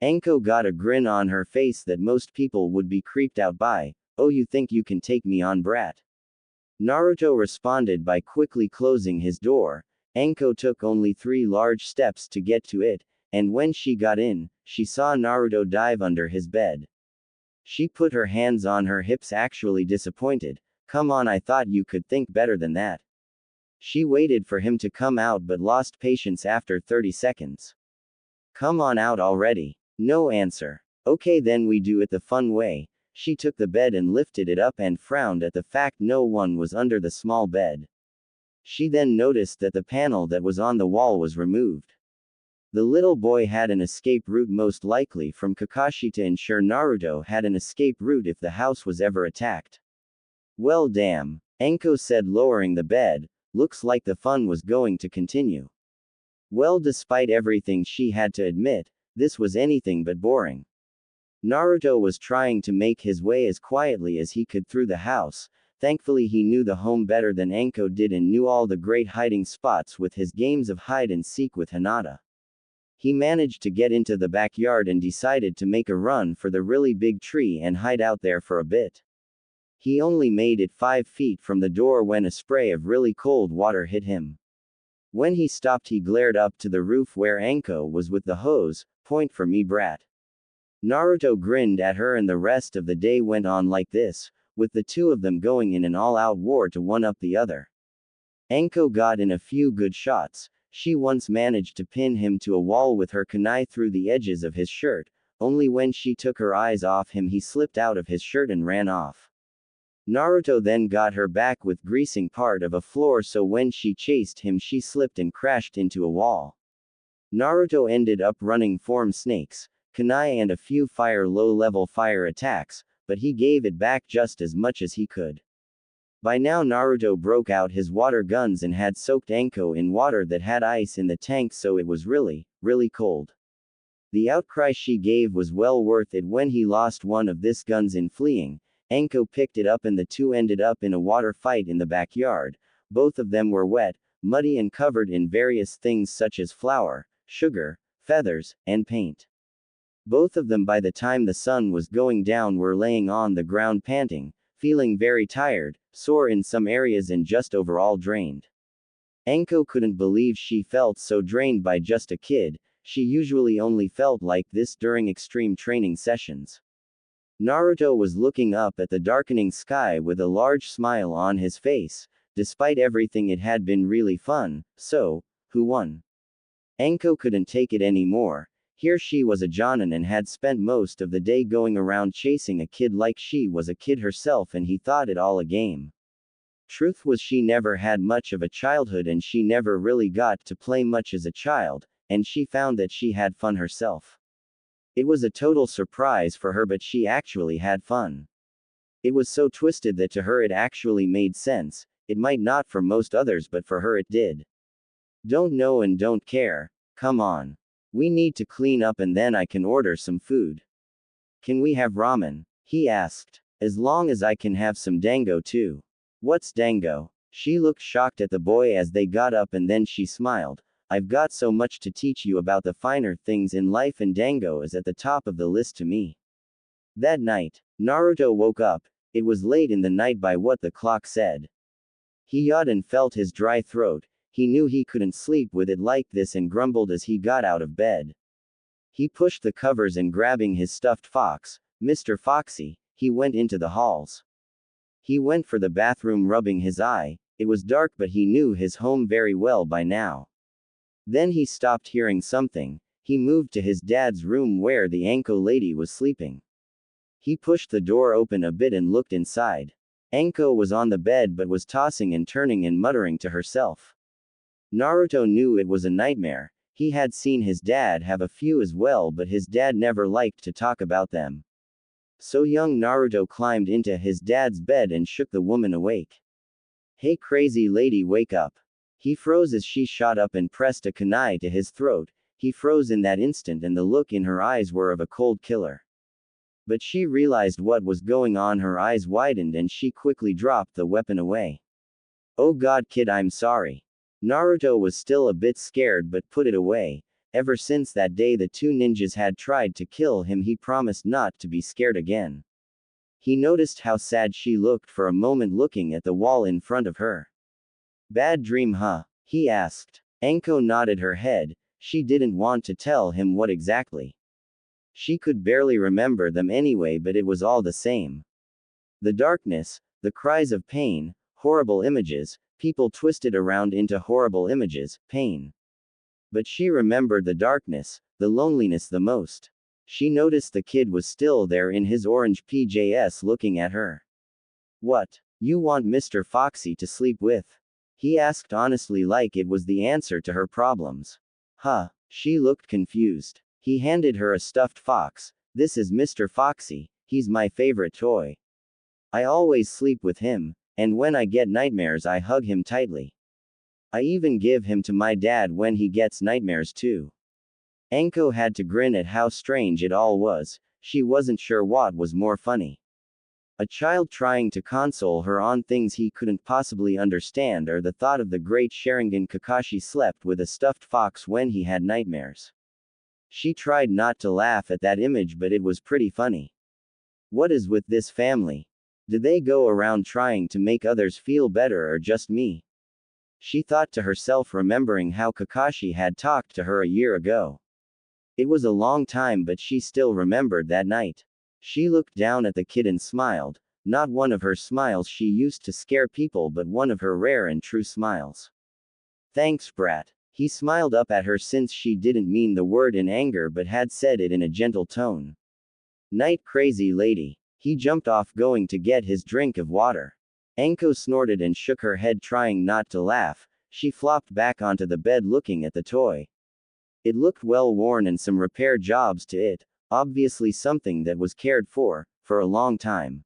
[SPEAKER 1] Anko got a grin on her face that most people would be creeped out by. Oh, you think you can take me on, brat? Naruto responded by quickly closing his door. Anko took only 3 large steps to get to it, and when she got in, she saw Naruto dive under his bed. She put her hands on her hips, actually disappointed. Come on, I thought you could think better than that. She waited for him to come out but lost patience after 30 seconds. Come on out already. No answer. Okay, then we do it the fun way. She took the bed and lifted it up and frowned at the fact no one was under the small bed. She then noticed that the panel that was on the wall was removed. The little boy had an escape route, most likely from Kakashi, to ensure Naruto had an escape route if the house was ever attacked. Well, damn, Anko said, lowering the bed. Looks like the fun was going to continue. Well, despite everything she had to admit, this was anything but boring. Naruto was trying to make his way as quietly as he could through the house. Thankfully, he knew the home better than Anko did and knew all the great hiding spots with his games of hide and seek with Hinata. He managed to get into the backyard and decided to make a run for the really big tree and hide out there for a bit. He only made it 5 feet from the door when a spray of really cold water hit him. When he stopped, he glared up to the roof where Anko was with the hose. Point for me, brat. Naruto grinned at her, and the rest of the day went on like this, with the two of them going in an all-out war to one-up the other. Anko got in a few good shots. She once managed to pin him to a wall with her kunai through the edges of his shirt. Only when she took her eyes off him he slipped out of his shirt and ran off. Naruto then got her back with greasing part of a floor, so when she chased him she slipped and crashed into a wall. Naruto ended up running form snakes, kunai and a few low-level fire attacks, but he gave it back just as much as he could. By now Naruto broke out his water guns and had soaked Anko in water that had ice in the tank, so it was really, really cold. The outcry she gave was well worth it. When he lost one of these guns in fleeing, Anko picked it up and the two ended up in a water fight in the backyard. Both of them were wet, muddy and covered in various things such as flour, sugar, feathers, and paint. Both of them, by the time the sun was going down, were laying on the ground panting, feeling very tired, sore in some areas and just overall drained. Anko couldn't believe she felt so drained by just a kid. She usually only felt like this during extreme training sessions. Naruto was looking up at the darkening sky with a large smile on his face. Despite everything, it had been really fun. So, who won? Anko couldn't take it anymore. Here she was a jonin and had spent most of the day going around chasing a kid like she was a kid herself, and he thought it all a game. Truth was, she never had much of a childhood and she never really got to play much as a child, and she found that she had fun herself. It was a total surprise for her, but she actually had fun. It was so twisted that to her it actually made sense. It might not for most others, but for her it did. Don't know and don't care. Come on. We need to clean up and then I can order some food. Can we have ramen? He asked. As long as I can have some dango too. What's dango? She looked shocked at the boy as they got up, and then she smiled. I've got so much to teach you about the finer things in life, and dango is at the top of the list to me. That night, Naruto woke up. It was late in the night by what the clock said. He yawned and felt his dry throat. He knew he couldn't sleep with it like this and grumbled as he got out of bed. He pushed the covers and, grabbing his stuffed fox, Mr. Foxy, he went into the halls. He went for the bathroom, rubbing his eye. It was dark, but he knew his home very well by now. Then he stopped hearing something. He moved to his dad's room where the Anko lady was sleeping. He pushed the door open a bit and looked inside. Anko was on the bed but was tossing and turning and muttering to herself. Naruto knew it was a nightmare. He had seen his dad have a few as well, but his dad never liked to talk about them. So young Naruto climbed into his dad's bed and shook the woman awake. Hey crazy lady, wake up. He froze as she shot up and pressed a kunai to his throat. He froze in that instant and the look in her eyes were of a cold killer. But she realized what was going on, her eyes widened and she quickly dropped the weapon away. Oh god kid, I'm sorry. Naruto was still a bit scared but put it away. Ever since that day the two ninjas had tried to kill him, he promised not to be scared again. He noticed how sad she looked for a moment looking at the wall in front of her. Bad dream huh? He asked. Anko nodded her head. She didn't want to tell him what exactly. She could barely remember them anyway, but it was all the same. The darkness, the cries of pain, horrible images, people twisted around into horrible images, pain. But she remembered the darkness, the loneliness the most. She noticed the kid was still there in his orange PJs looking at her. What? You want Mr. Foxy to sleep with? He asked honestly, like it was the answer to her problems. Huh? She looked confused. He handed her a stuffed fox. This is Mr. Foxy, he's my favorite toy. I always sleep with him, and when I get nightmares I hug him tightly. I even give him to my dad when he gets nightmares too. Anko had to grin at how strange it all was. She wasn't sure what was more funny. A child trying to console her on things he couldn't possibly understand, or the thought of the great Sharingan Kakashi slept with a stuffed fox when he had nightmares. She tried not to laugh at that image, but it was pretty funny. What is with this family? Do they go around trying to make others feel better or just me? She thought to herself, remembering how Kakashi had talked to her a year ago. It was a long time, but she still remembered that night. She looked down at the kid and smiled, not one of her smiles she used to scare people, but one of her rare and true smiles. Thanks, brat. He smiled up at her since she didn't mean the word in anger but had said it in a gentle tone. Night, crazy lady. He jumped off, going to get his drink of water. Anko snorted and shook her head, trying not to laugh. She flopped back onto the bed looking at the toy. It looked well worn and some repair jobs to it, obviously something that was cared for a long time.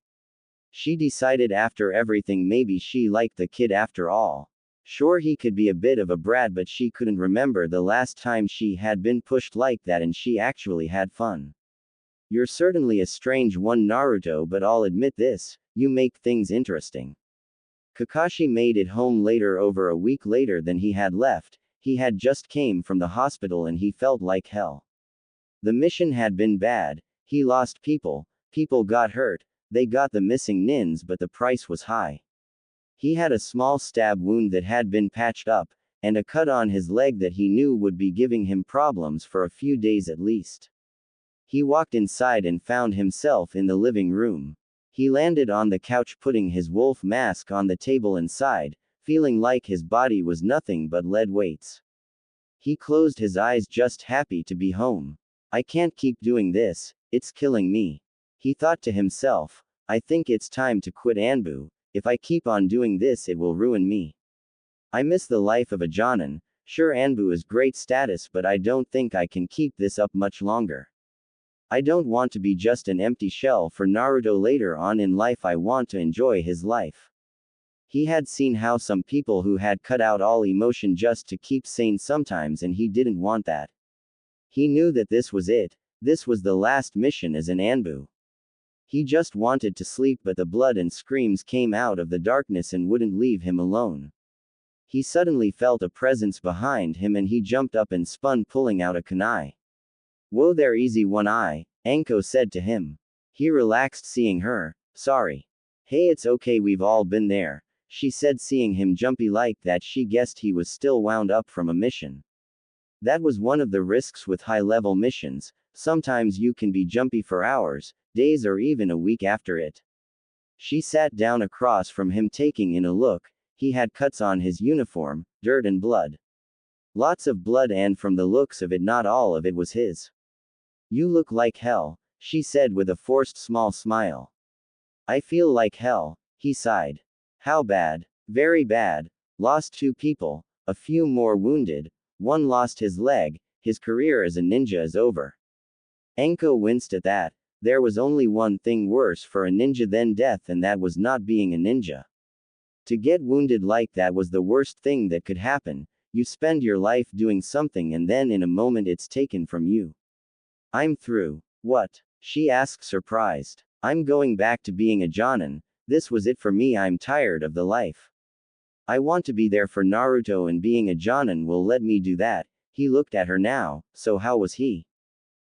[SPEAKER 1] She decided after everything maybe she liked the kid after all. Sure, he could be a bit of a brat, but she couldn't remember the last time she had been pushed like that and she actually had fun. You're certainly a strange one, Naruto, but I'll admit this, you make things interesting. Kakashi made it home later, over a week later than he had left. He had just came from the hospital and he felt like hell. The mission had been bad. He lost people got hurt, they got the missing nins, but the price was high. He had a small stab wound that had been patched up, and a cut on his leg that he knew would be giving him problems for a few days at least. He walked inside and found himself in the living room. He landed on the couch, putting his wolf mask on the table inside, feeling like his body was nothing but lead weights. He closed his eyes, just happy to be home. I can't keep doing this, it's killing me. He thought to himself, I think it's time to quit Anbu. If I keep on doing this it will ruin me. I miss the life of a Jonin. Sure, Anbu is great status, but I don't think I can keep this up much longer. I don't want to be just an empty shell for Naruto later on in life. I want to enjoy his life. He had seen how some people who had cut out all emotion just to keep sane sometimes, and he didn't want that. He knew that this was it. This was the last mission as an Anbu. He just wanted to sleep, but the blood and screams came out of the darkness and wouldn't leave him alone. He suddenly felt a presence behind him and he jumped up and spun, pulling out a kunai. Whoa there, easy one eye, Anko said to him. He relaxed, seeing her. Sorry. Hey, it's okay, we've all been there, she said, seeing him jumpy like that. She guessed he was still wound up from a mission. That was one of the risks with high-level missions. Sometimes you can be jumpy for hours, days, or even a week after it. She sat down across from him, taking in a look. He had cuts on his uniform, dirt and blood. Lots of blood, and from the looks of it, not all of it was his. You look like hell, she said with a forced small smile. I feel like hell, he sighed. How bad? Very bad. Lost 2 people, a few more wounded, one lost his leg, his career as a ninja is over. Anko winced at that. There was only one thing worse for a ninja than death, and that was not being a ninja. To get wounded like that was the worst thing that could happen. You spend your life doing something and then in a moment it's taken from you. I'm through. What? She asked, surprised. I'm going back to being a Jonin. This was it for me. I'm tired of the life. I want to be there for Naruto, and being a Jonin will let me do that. He looked at her now. So how was he?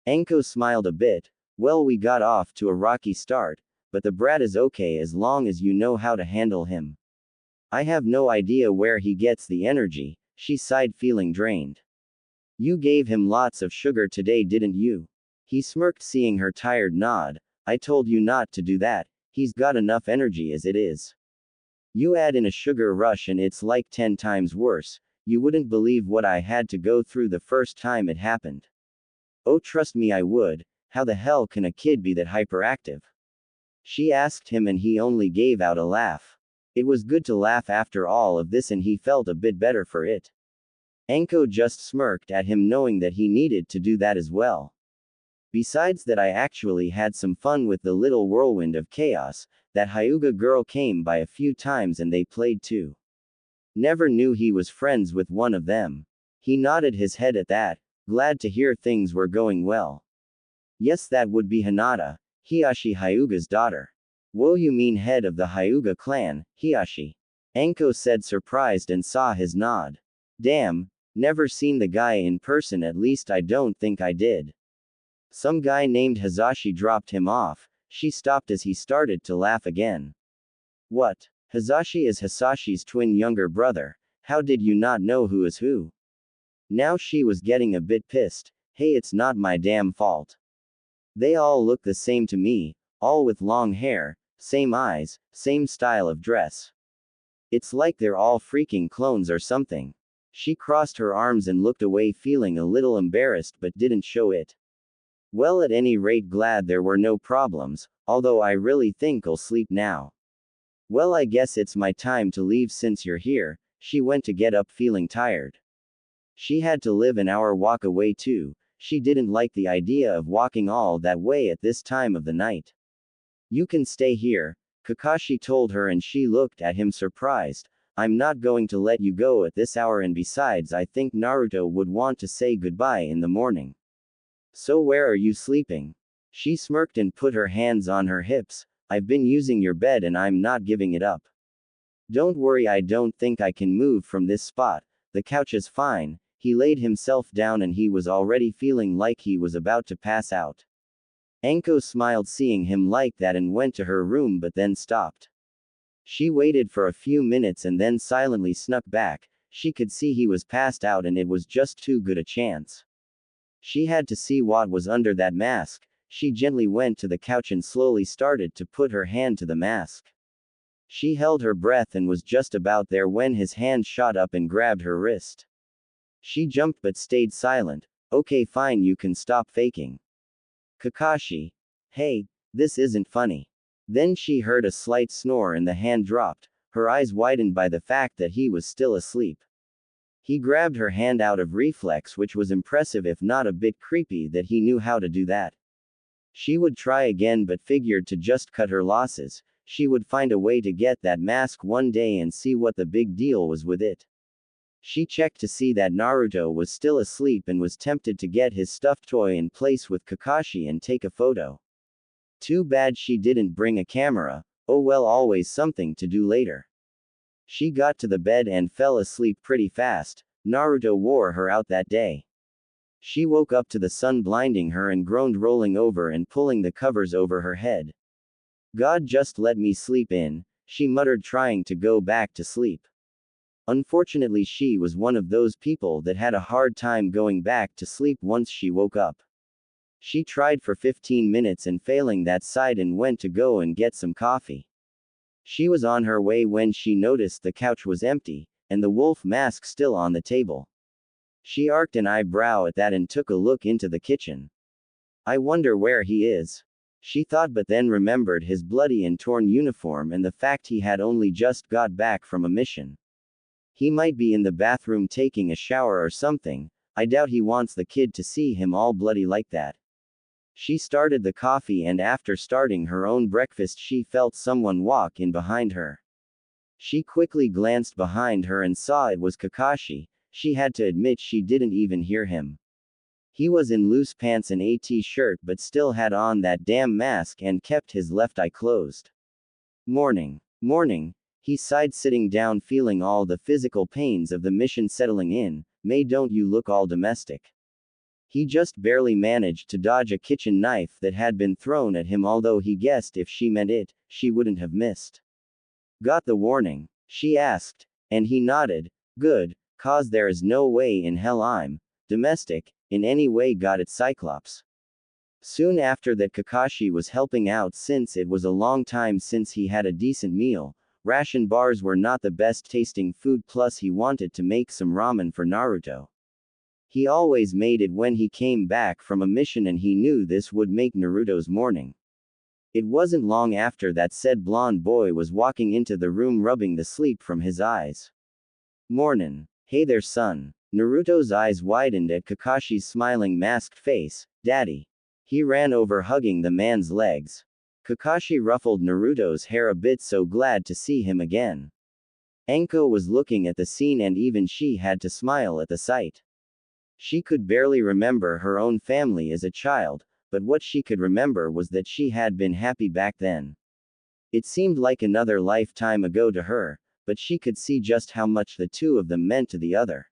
[SPEAKER 1] Anko smiled a bit. Well, we got off to a rocky start, but the brat is okay as long as you know how to handle him. I have no idea where he gets the energy. She sighed, feeling drained. You gave him lots of sugar today, didn't you? He smirked, seeing her tired nod. I told you not to do that. He's got enough energy as it is. You add in a sugar rush and it's like 10 times worse. You wouldn't believe what I had to go through the first time it happened. Oh, trust me, I would. How the hell can a kid be that hyperactive? She asked him, and he only gave out a laugh. It was good to laugh after all of this, and he felt a bit better for it. Anko just smirked at him, knowing that he needed to do that as well. Besides that, I actually had some fun with the little whirlwind of chaos. That Hyuga girl came by a few times and they played too. Never knew he was friends with one of them. He nodded his head at that, glad to hear things were going well. Yes, that would be Hinata, Hiyashi Hyuga's daughter. Whoa, you mean head of the Hyuga clan, Hiyashi? Anko said, surprised, and saw his nod. Damn, never seen the guy in person, at least I don't think I did. Some guy named Hizashi dropped him off. She stopped as he started to laugh again. What? Hizashi is Hisashi's twin younger brother. How did you not know who is who? Now she was getting a bit pissed. Hey, it's not my damn fault. They all look the same to me, all with long hair, same eyes, same style of dress. It's like they're all freaking clones or something. She crossed her arms and looked away, feeling a little embarrassed but didn't show it. Well, at any rate, glad there were no problems, although I really think I'll sleep now. Well, I guess it's my time to leave since you're here. She went to get up, feeling tired. She had to live an hour walk away too. She didn't like the idea of walking all that way at this time of the night. You can stay here, Kakashi told her, and she looked at him surprised. I'm not going to let you go at this hour, and besides, I think Naruto would want to say goodbye in the morning. So where are you sleeping? She smirked and put her hands on her hips. I've been using your bed and I'm not giving it up. Don't worry, I don't think I can move from this spot. The couch is fine. He laid himself down and he was already feeling like he was about to pass out. Anko smiled seeing him like that and went to her room, but then stopped. She waited for a few minutes and then silently snuck back. She could see he was passed out and it was just too good a chance. She had to see what was under that mask. She gently went to the couch and slowly started to put her hand to the mask. She held her breath and was just about there when his hand shot up and grabbed her wrist. She jumped but stayed silent. Okay, fine, you can stop faking. Kakashi. Hey, this isn't funny. Then she heard a slight snore and the hand dropped, her eyes widened by the fact that he was still asleep. He grabbed her hand out of reflex, which was impressive if not a bit creepy that he knew how to do that. She would try again but figured to just cut her losses. She would find a way to get that mask one day and see what the big deal was with it. She checked to see that Naruto was still asleep and was tempted to get his stuffed toy in place with Kakashi and take a photo. Too bad she didn't bring a camera. Oh well, always something to do later. She got to the bed and fell asleep pretty fast. Naruto wore her out that day. She woke up to the sun blinding her and groaned, rolling over and pulling the covers over her head. God, just let me sleep in, she muttered, trying to go back to sleep. Unfortunately, she was one of those people that had a hard time going back to sleep once she woke up. She tried for 15 minutes and failing that side and went to go and get some coffee. She was on her way when she noticed the couch was empty, and the wolf mask still on the table. She arched an eyebrow at that and took a look into the kitchen. I wonder where he is. She thought, but then remembered his bloody and torn uniform and the fact he had only just got back from a mission. He might be in the bathroom taking a shower or something. I doubt he wants the kid to see him all bloody like that. She started the coffee and after starting her own breakfast she felt someone walk in behind her. She quickly glanced behind her and saw it was Kakashi. She had to admit she didn't even hear him. He was in loose pants and a t-shirt but still had on that damn mask and kept his left eye closed. Morning. Morning. He sighed, sitting down, feeling all the physical pains of the mission settling in. May, don't you look all domestic. He just barely managed to dodge a kitchen knife that had been thrown at him, although he guessed if she meant it, she wouldn't have missed. Got the warning? She asked, and he nodded. Good, cause there is no way in hell I'm domestic in any way. Got it, Cyclops. Soon after that, Kakashi was helping out since it was a long time since he had a decent meal. Ration bars were not the best tasting food, plus he wanted to make some ramen for Naruto. He always made it when he came back from a mission and he knew this would make Naruto's morning. It wasn't long after that said blonde boy was walking into the room rubbing the sleep from his eyes. Mornin'. Hey there, son. Naruto's eyes widened at Kakashi's smiling masked face. Daddy. He ran over, hugging the man's legs. Kakashi ruffled Naruto's hair a bit, so glad to see him again. Anko was looking at the scene and even she had to smile at the sight. She could barely remember her own family as a child, but what she could remember was that she had been happy back then. It seemed like another lifetime ago to her, but she could see just how much the two of them meant to the other.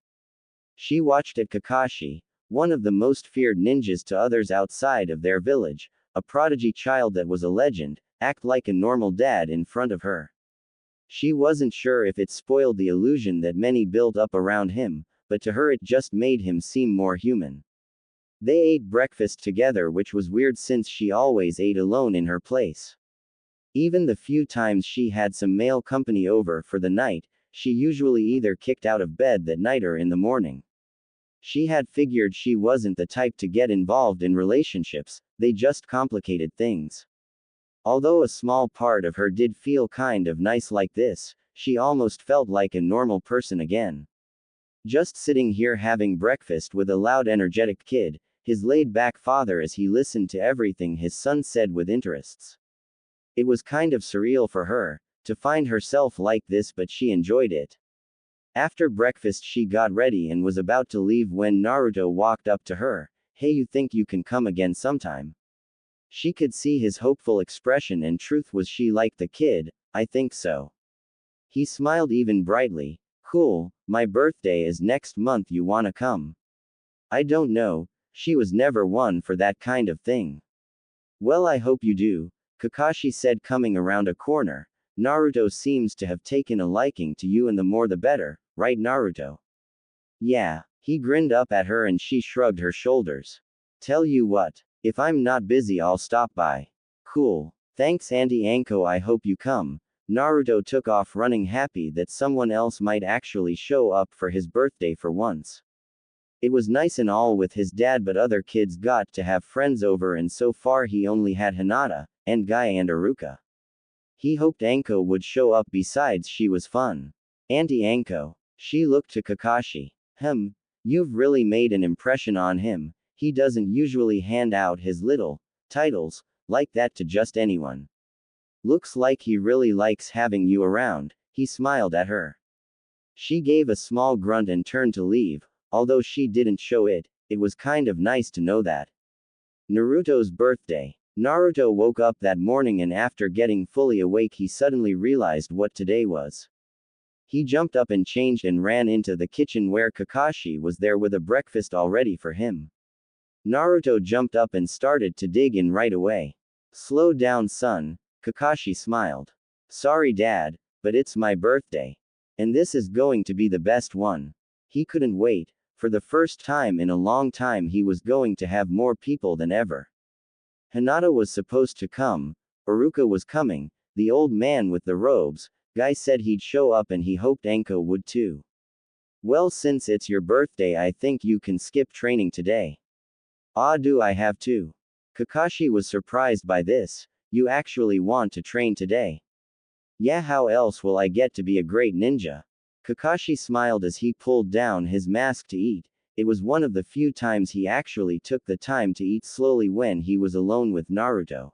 [SPEAKER 1] She watched at Kakashi, one of the most feared ninjas to others outside of their village, a prodigy child that was a legend, act like a normal dad in front of her. She wasn't sure if it spoiled the illusion that many built up around him, but to her it just made him seem more human. They ate breakfast together, which was weird since she always ate alone in her place. Even the few times she had some male company over for the night, she usually either kicked out of bed that night or in the morning. She had figured she wasn't the type to get involved in relationships, they just complicated things. Although a small part of her did feel kind of nice like this, she almost felt like a normal person again. Just sitting here having breakfast with a loud, energetic kid, his laid-back father, as he listened to everything his son said with interests. It was kind of surreal for her to find herself like this, but she enjoyed it. After breakfast she got ready and was about to leave when Naruto walked up to her. Hey, you think you can come again sometime? She could see his hopeful expression, and truth was she liked the kid. I think so. He smiled even brightly. Cool, my birthday is next month, you wanna come? I don't know, she was never one for that kind of thing. Well, I hope you do, Kakashi said, coming around a corner. Naruto seems to have taken a liking to you, and the more the better, right, Naruto? Yeah, he grinned up at her and she shrugged her shoulders. Tell you what, if I'm not busy I'll stop by. Cool. Thanks, Auntie Anko, I hope you come. Naruto took off running, happy that someone else might actually show up for his birthday for once. It was nice and all with his dad, but other kids got to have friends over, and so far he only had Hinata, and Guy, and Aruka. He hoped Anko would show up, besides she was fun. Auntie Anko. She looked to Kakashi. You've really made an impression on him. He doesn't usually hand out his little titles like that to just anyone. Looks like he really likes having you around. He smiled at her. She gave a small grunt and turned to leave. Although she didn't show it, it was kind of nice to know that. Naruto's birthday. Naruto woke up that morning, and after getting fully awake he suddenly realized what today was. He jumped up and changed and ran into the kitchen where Kakashi was there with a breakfast all ready for him. Naruto jumped up and started to dig in right away. Slow down, son, Kakashi smiled. Sorry, Dad, but it's my birthday. And this is going to be the best one. He couldn't wait. For the first time in a long time he was going to have more people than ever. Hinata was supposed to come, Aruka was coming, the old man with the robes, Guy said he'd show up, and he hoped Anko would too. Well, since it's your birthday I think you can skip training today. Ah, do I have to? Kakashi was surprised by this. You actually want to train today? Yeah, how else will I get to be a great ninja? Kakashi smiled as he pulled down his mask to eat. It was one of the few times he actually took the time to eat slowly when he was alone with Naruto.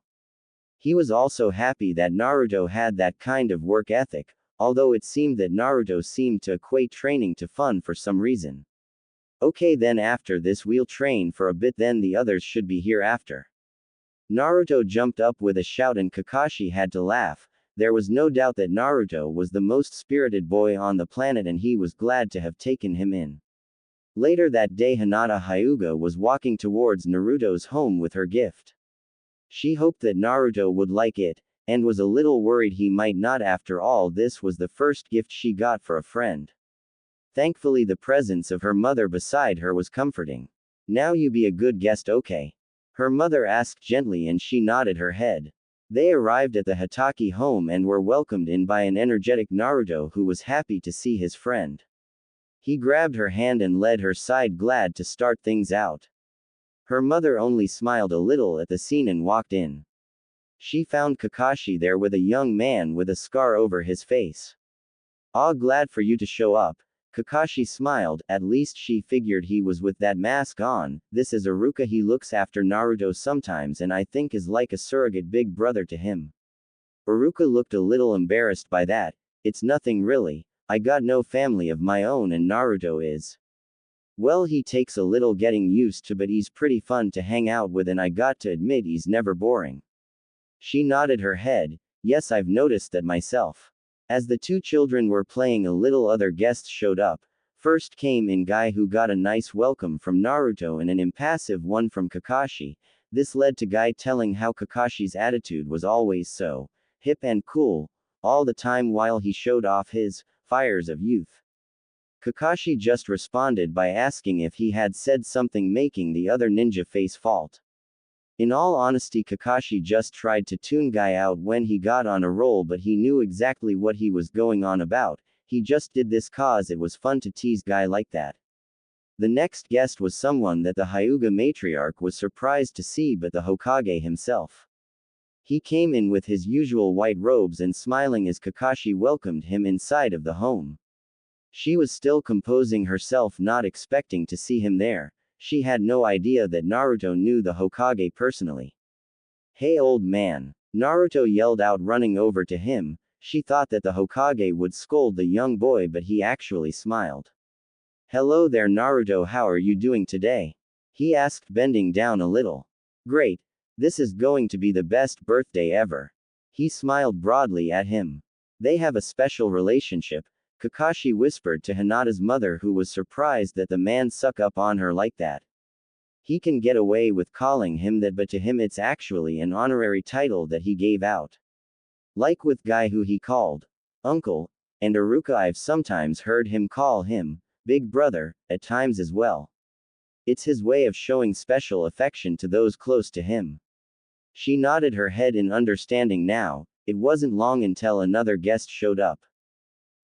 [SPEAKER 1] He was also happy that Naruto had that kind of work ethic, although it seemed that Naruto seemed to equate training to fun for some reason. Okay, then after this we'll train for a bit, then the others should be here after. Naruto jumped up with a shout and Kakashi had to laugh. There was no doubt that Naruto was the most spirited boy on the planet and he was glad to have taken him in. Later that day, Hinata Hyuga was walking towards Naruto's home with her gift. She hoped that Naruto would like it, and was a little worried he might not. After all, this was the first gift she got for a friend. Thankfully, the presence of her mother beside her was comforting. Now you be a good guest, okay? Her mother asked gently and she nodded her head. They arrived at the Hitaki home and were welcomed in by an energetic Naruto who was happy to see his friend. He grabbed her hand and led her side, glad to start things out. Her mother only smiled a little at the scene and walked in. She found Kakashi there with a young man with a scar over his face. "Ah, glad for you to show up." Kakashi smiled, at least she figured he was with that mask on. "This is Iruka, he looks after Naruto sometimes and I think is like a surrogate big brother to him." Iruka looked a little embarrassed by that. "It's nothing really. I got no family of my own and Naruto is. Well, he takes a little getting used to, but he's pretty fun to hang out with and I got to admit he's never boring." She nodded her head. "Yes, I've noticed that myself." As the two children were playing, a little other guests showed up. First came in Guy, who got a nice welcome from Naruto and an impassive one from Kakashi. This led to Guy telling how Kakashi's attitude was always so hip and cool, all the time while he showed off his fires of youth. Kakashi just responded by asking if he had said something, making the other ninja face fault. In all honesty, Kakashi just tried to tune Guy out when he got on a roll, but he knew exactly what he was going on about. He just did this cause it was fun to tease Guy like that. The next guest was someone that the Hyuga matriarch was surprised to see, but the Hokage himself. He came in with his usual white robes and smiling as Kakashi welcomed him inside of the home. She was still composing herself, not expecting to see him there. She had no idea that Naruto knew the Hokage personally. "Hey, old man!" Naruto yelled out, running over to him. She thought that the Hokage would scold the young boy, but he actually smiled. "Hello there, Naruto, how are you doing today?" he asked, bending down a little. "Great. This is going to be the best birthday ever." He smiled broadly at him. "They have a special relationship," Kakashi whispered to Hinata's mother, who was surprised that the man suck up on her like that. He can get away with calling him that, but to him it's actually an honorary title that he gave out. Like with Guy, who he called Uncle, and Iruka, I've sometimes heard him call him Big Brother, at times as well. It's his way of showing special affection to those close to him. She nodded her head in understanding now. It wasn't long until another guest showed up.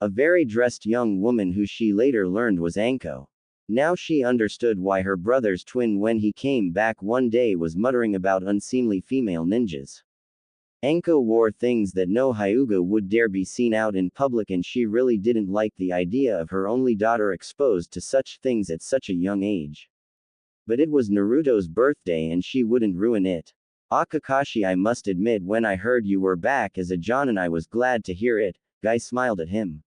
[SPEAKER 1] A very dressed young woman who she later learned was Anko. Now she understood why her brother's twin, when he came back one day, was muttering about unseemly female ninjas. Anko wore things that no Hyuga would dare be seen out in public, and she really didn't like the idea of her only daughter exposed to such things at such a young age. But it was Naruto's birthday and she wouldn't ruin it. "Ah, Kakashi, I must admit, when I heard you were back as a Jonin, I was glad to hear it." Guy smiled at him.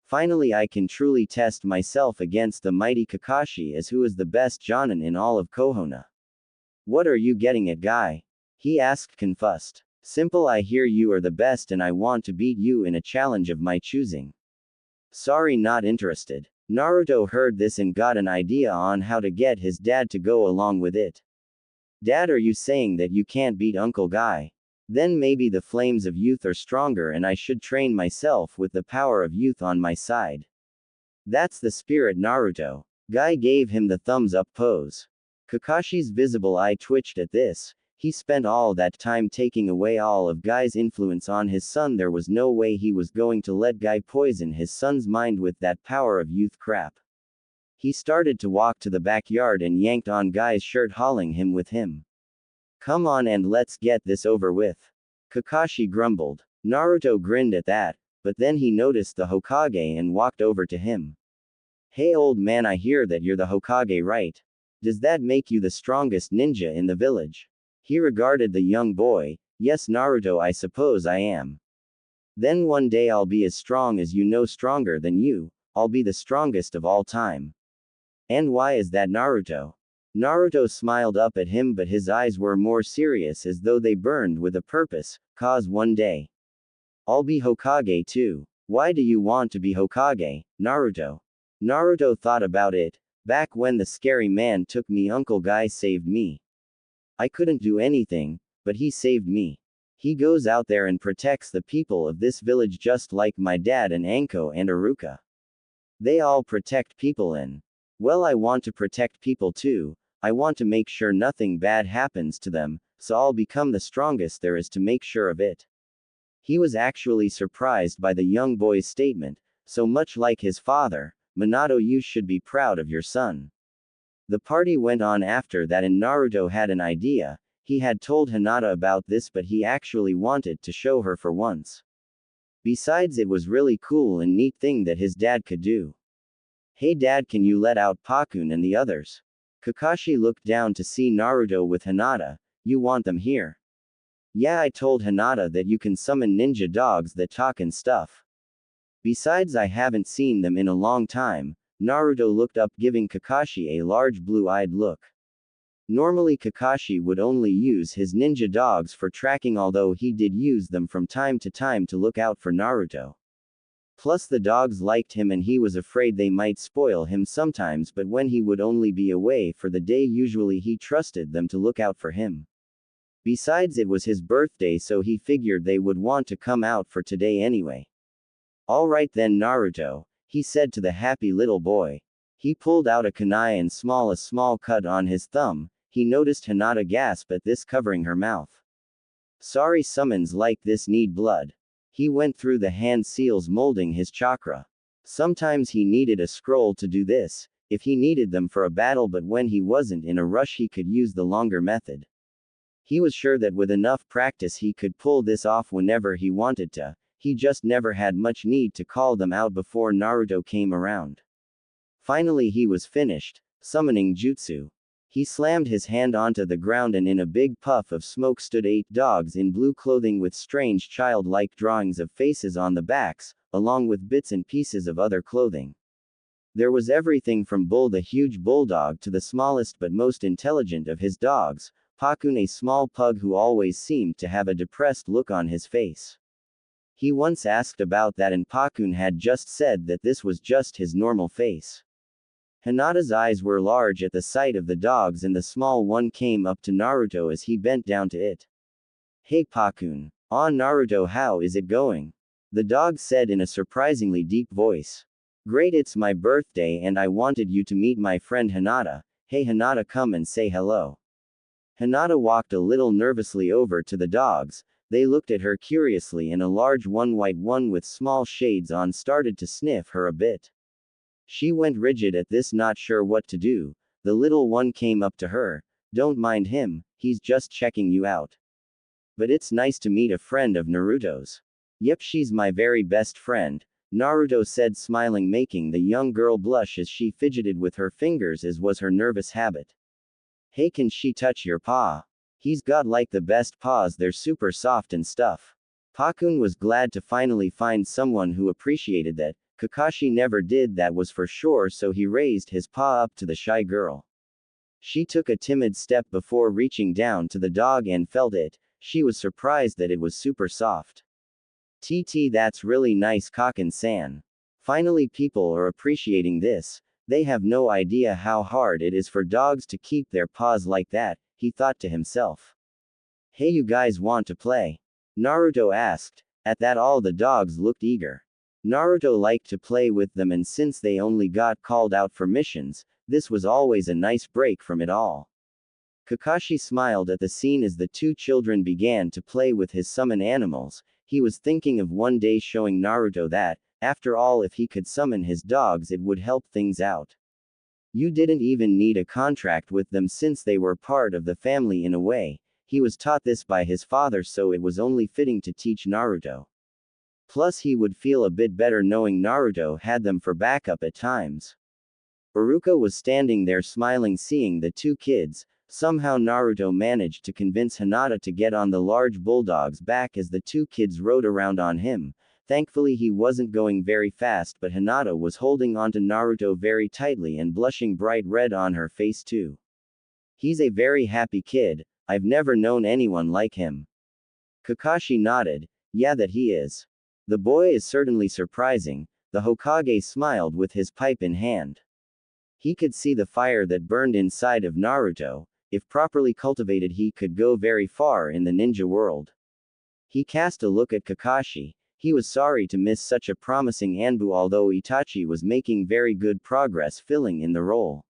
[SPEAKER 1] "Finally I can truly test myself against the mighty Kakashi as who is the best Jonin in all of Konoha." "What are you getting at, Guy?" he asked, confused. "Simple, I hear you are the best and I want to beat you in a challenge of my choosing." "Sorry, not interested." Naruto heard this and got an idea on how to get his dad to go along with it. "Dad, are you saying that you can't beat Uncle Guy? Then maybe the flames of youth are stronger and I should train myself with the power of youth on my side." "That's the spirit, Naruto." Guy gave him the thumbs up pose. Kakashi's visible eye twitched at this. He spent all that time taking away all of Guy's influence on his son. There was no way he was going to let Guy poison his son's mind with that power of youth crap. He started to walk to the backyard and yanked on Guy's shirt, hauling him with him. "Come on and let's get this over with." Kakashi grumbled. Naruto grinned at that, but then he noticed the Hokage and walked over to him. "Hey, old man, I hear that you're the Hokage, right? Does that make you the strongest ninja in the village?" He regarded the young boy. "Yes, Naruto, I suppose I am." Then one day I'll be as strong as you know, stronger than you, I'll be the strongest of all time. And why is that, Naruto? Naruto smiled up at him, but his eyes were more serious, as though they burned with a purpose. Cause one day I'll be Hokage too. Why do you want to be Hokage, Naruto? Naruto thought about it. Back when the scary man took me, Uncle Guy saved me. I couldn't do anything, but he saved me. He goes out there and protects the people of this village just like my dad and Anko and Aruka. They all protect people and, well, I want to protect people too. I want to make sure nothing bad happens to them, so I'll become the strongest there is to make sure of it. He was actually surprised by the young boy's statement. So much like his father, Minato, you should be proud of your son. The party went on after that, and Naruto had an idea. He had told Hinata about this, but he actually wanted to show her for once. Besides, it was really cool and neat thing that his dad could do. Hey dad, can you let out Pakun and the others? Kakashi looked down to see Naruto with Hinata. You want them here? Yeah, I told Hinata that you can summon ninja dogs that talk and stuff. Besides, I haven't seen them in a long time. Naruto looked up, giving Kakashi a large blue-eyed look. Normally Kakashi would only use his ninja dogs for tracking, although he did use them from time to time to look out for Naruto. Plus the dogs liked him and he was afraid they might spoil him sometimes, but when he would only be away for the day, usually he trusted them to look out for him. Besides, it was his birthday, so he figured they would want to come out for today anyway. Alright then, Naruto, he said to the happy little boy. He pulled out a kunai and a small cut on his thumb. He noticed Hinata gasp at this, covering her mouth. Sorry, summons like this need blood. He went through the hand seals, molding his chakra. Sometimes he needed a scroll to do this, if he needed them for a battle, but when he wasn't in a rush he could use the longer method. He was sure that with enough practice he could pull this off whenever he wanted to. He just never had much need to call them out before Naruto came around. Finally he was finished summoning jutsu. He slammed his hand onto the ground, and in a big puff of smoke stood 8 dogs in blue clothing with strange childlike drawings of faces on the backs, along with bits and pieces of other clothing. There was everything from Bull the huge bulldog to the smallest but most intelligent of his dogs, Pakun, a small pug who always seemed to have a depressed look on his face. He once asked about that, and Pakun had just said that this was just his normal face. Hinata's eyes were large at the sight of the dogs, and the small one came up to Naruto as he bent down to it. Hey Pakun. Ah Naruto, how is it going? The dog said in a surprisingly deep voice. Great, it's my birthday and I wanted you to meet my friend Hinata. Hey Hinata, come and say hello. Hinata walked a little nervously over to the dogs. They looked at her curiously, and a large one, white one with small shades on, started to sniff her a bit. She went rigid at this, not sure what to do. The little one came up to her. Don't mind him, he's just checking you out. But it's nice to meet a friend of Naruto's. Yep, she's my very best friend, Naruto said, smiling, making the young girl blush as she fidgeted with her fingers, as was her nervous habit. Hey, can she touch your paw? He's got like the best paws, they're super soft and stuff. Pakun was glad to finally find someone who appreciated that. Kakashi never did, that was for sure, so he raised his paw up to the shy girl. She took a timid step before reaching down to the dog and felt it. She was surprised that it was super soft. TT, that's really nice, Kaken-san. Finally people are appreciating this. They have no idea how hard it is for dogs to keep their paws like that, he thought to himself. Hey, you guys want to play? Naruto asked. At that all the dogs looked eager. Naruto liked to play with them, and since they only got called out for missions, this was always a nice break from it all. Kakashi smiled at the scene as the 2 children began to play with his summon animals. He was thinking of one day showing Naruto that, after all, if he could summon his dogs it would help things out. You didn't even need a contract with them since they were part of the family in a way. He was taught this by his father, so it was only fitting to teach Naruto. Plus he would feel a bit better knowing Naruto had them for backup at times. Aruka was standing there smiling, seeing the 2 kids, Somehow Naruto managed to convince Hinata to get on the large bulldog's back as the two kids rode around on him. Thankfully he wasn't going very fast, but Hinata was holding onto Naruto very tightly and blushing bright red on her face too. He's a very happy kid, I've never known anyone like him. Kakashi nodded, yeah that he is. The boy is certainly surprising, the Hokage smiled with his pipe in hand. He could see the fire that burned inside of Naruto. If properly cultivated he could go very far in the ninja world. He cast a look at Kakashi. He was sorry to miss such a promising Anbu, although Itachi was making very good progress filling in the role.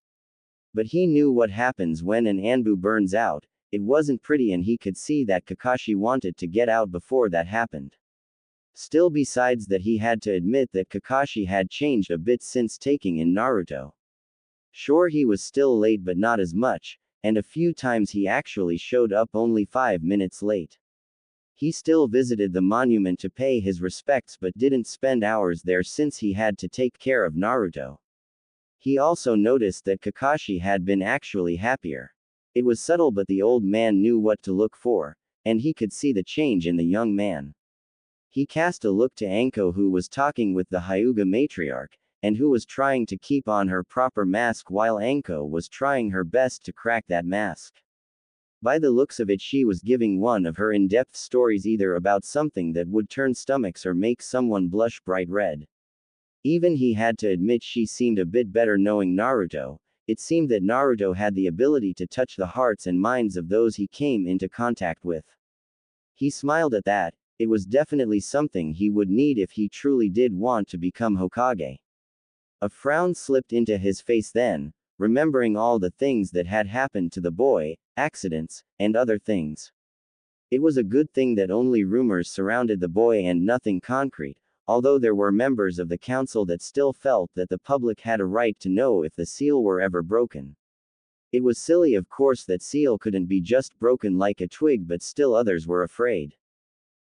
[SPEAKER 1] But he knew what happens when an Anbu burns out. It wasn't pretty and he could see that Kakashi wanted to get out before that happened. Still, besides that, he had to admit that Kakashi had changed a bit since taking in Naruto. Sure, he was still late but not as much, and a few times he actually showed up only 5 minutes late. He still visited the monument to pay his respects but didn't spend hours there since he had to take care of Naruto. He also noticed that Kakashi had been actually happier. It was subtle but the old man knew what to look for, and he could see the change in the young man. He cast a look to Anko, who was talking with the Hyuga matriarch, and who was trying to keep on her proper mask while Anko was trying her best to crack that mask. By the looks of it, she was giving one of her in-depth stories, either about something that would turn stomachs or make someone blush bright red. Even he had to admit she seemed a bit better knowing Naruto. It seemed that Naruto had the ability to touch the hearts and minds of those he came into contact with. He smiled at that. It was definitely something he would need if he truly did want to become Hokage. A frown slipped into his face then, remembering all the things that had happened to the boy, accidents, and other things. It was a good thing that only rumors surrounded the boy and nothing concrete, although there were members of the council that still felt that the public had a right to know if the seal were ever broken. It was silly, of course, that seal couldn't be just broken like a twig, but still others were afraid.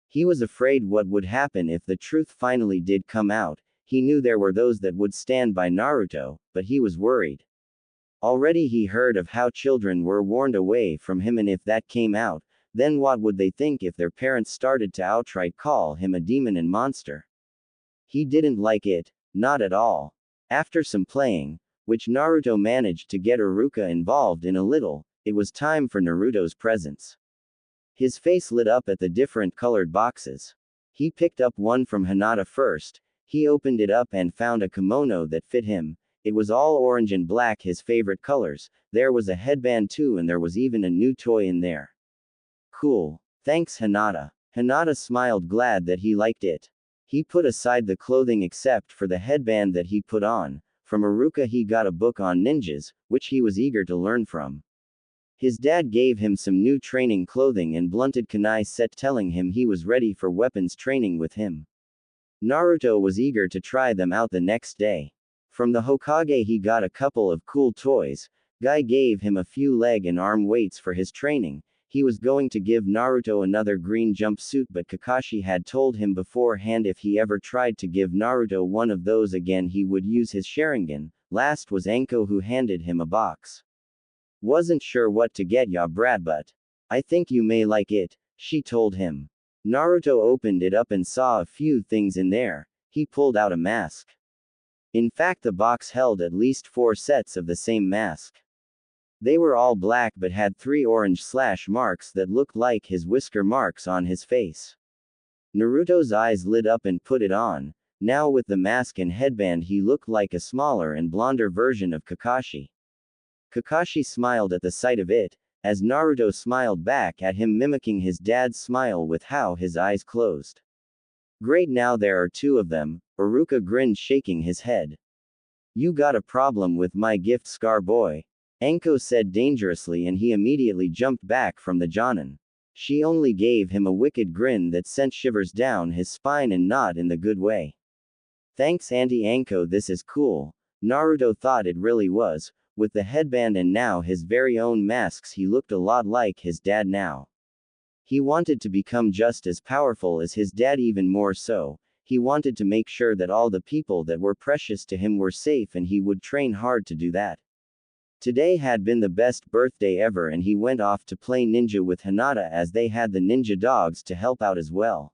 [SPEAKER 1] He was afraid what would happen if the truth finally did come out. He knew there were those that would stand by Naruto, but he was worried. Already he heard of how children were warned away from him, and if that came out, then what would they think if their parents started to outright call him a demon and monster? He didn't like it, not at all. After some playing, which Naruto managed to get Iruka involved in a little, it was time for Naruto's presents. His face lit up at the different colored boxes. He picked up one from Hinata first. He opened it up and found a kimono that fit him. It was all orange and black, his favorite colors. There was a headband too, and there was even a new toy in there. Cool. Thanks, Hinata. Hinata smiled, glad that he liked it. He put aside the clothing except for the headband that he put on. From Iruka he got a book on ninjas, which he was eager to learn from. His dad gave him some new training clothing and blunted kunai set, telling him he was ready for weapons training with him. Naruto was eager to try them out the next day. From the Hokage he got a couple of cool toys. Guy gave him a few leg and arm weights for his training. He was going to give Naruto another green jumpsuit, but Kakashi had told him beforehand if he ever tried to give Naruto one of those again he would use his Sharingan. Last was Anko, who handed him a box. Wasn't sure what to get ya, Brad, but I think you may like it, she told him. Naruto opened it up and saw a few things in there. He pulled out a mask. In fact, the box held at least 4 sets of the same mask. They were all black but had 3 orange slash marks that looked like his whisker marks on his face. Naruto's eyes lit up and put it on. Now with the mask and headband he looked like a smaller and blonder version of Kakashi. Kakashi smiled at the sight of it, as Naruto smiled back at him, mimicking his dad's smile with how his eyes closed. Great, now there are 2 of them, Iruka grinned, shaking his head. You got a problem with my gift, Scar boy? Anko said dangerously, and he immediately jumped back from the Jonin. She only gave him a wicked grin that sent shivers down his spine, and not in the good way. Thanks, Auntie Anko, this is cool. Naruto thought it really was. With the headband and now his very own masks, he looked a lot like his dad now. He wanted to become just as powerful as his dad, even more so. He wanted to make sure that all the people that were precious to him were safe, and he would train hard to do that. Today had been the best birthday ever and he went off to play ninja with Hinata as they had the ninja dogs to help out as well.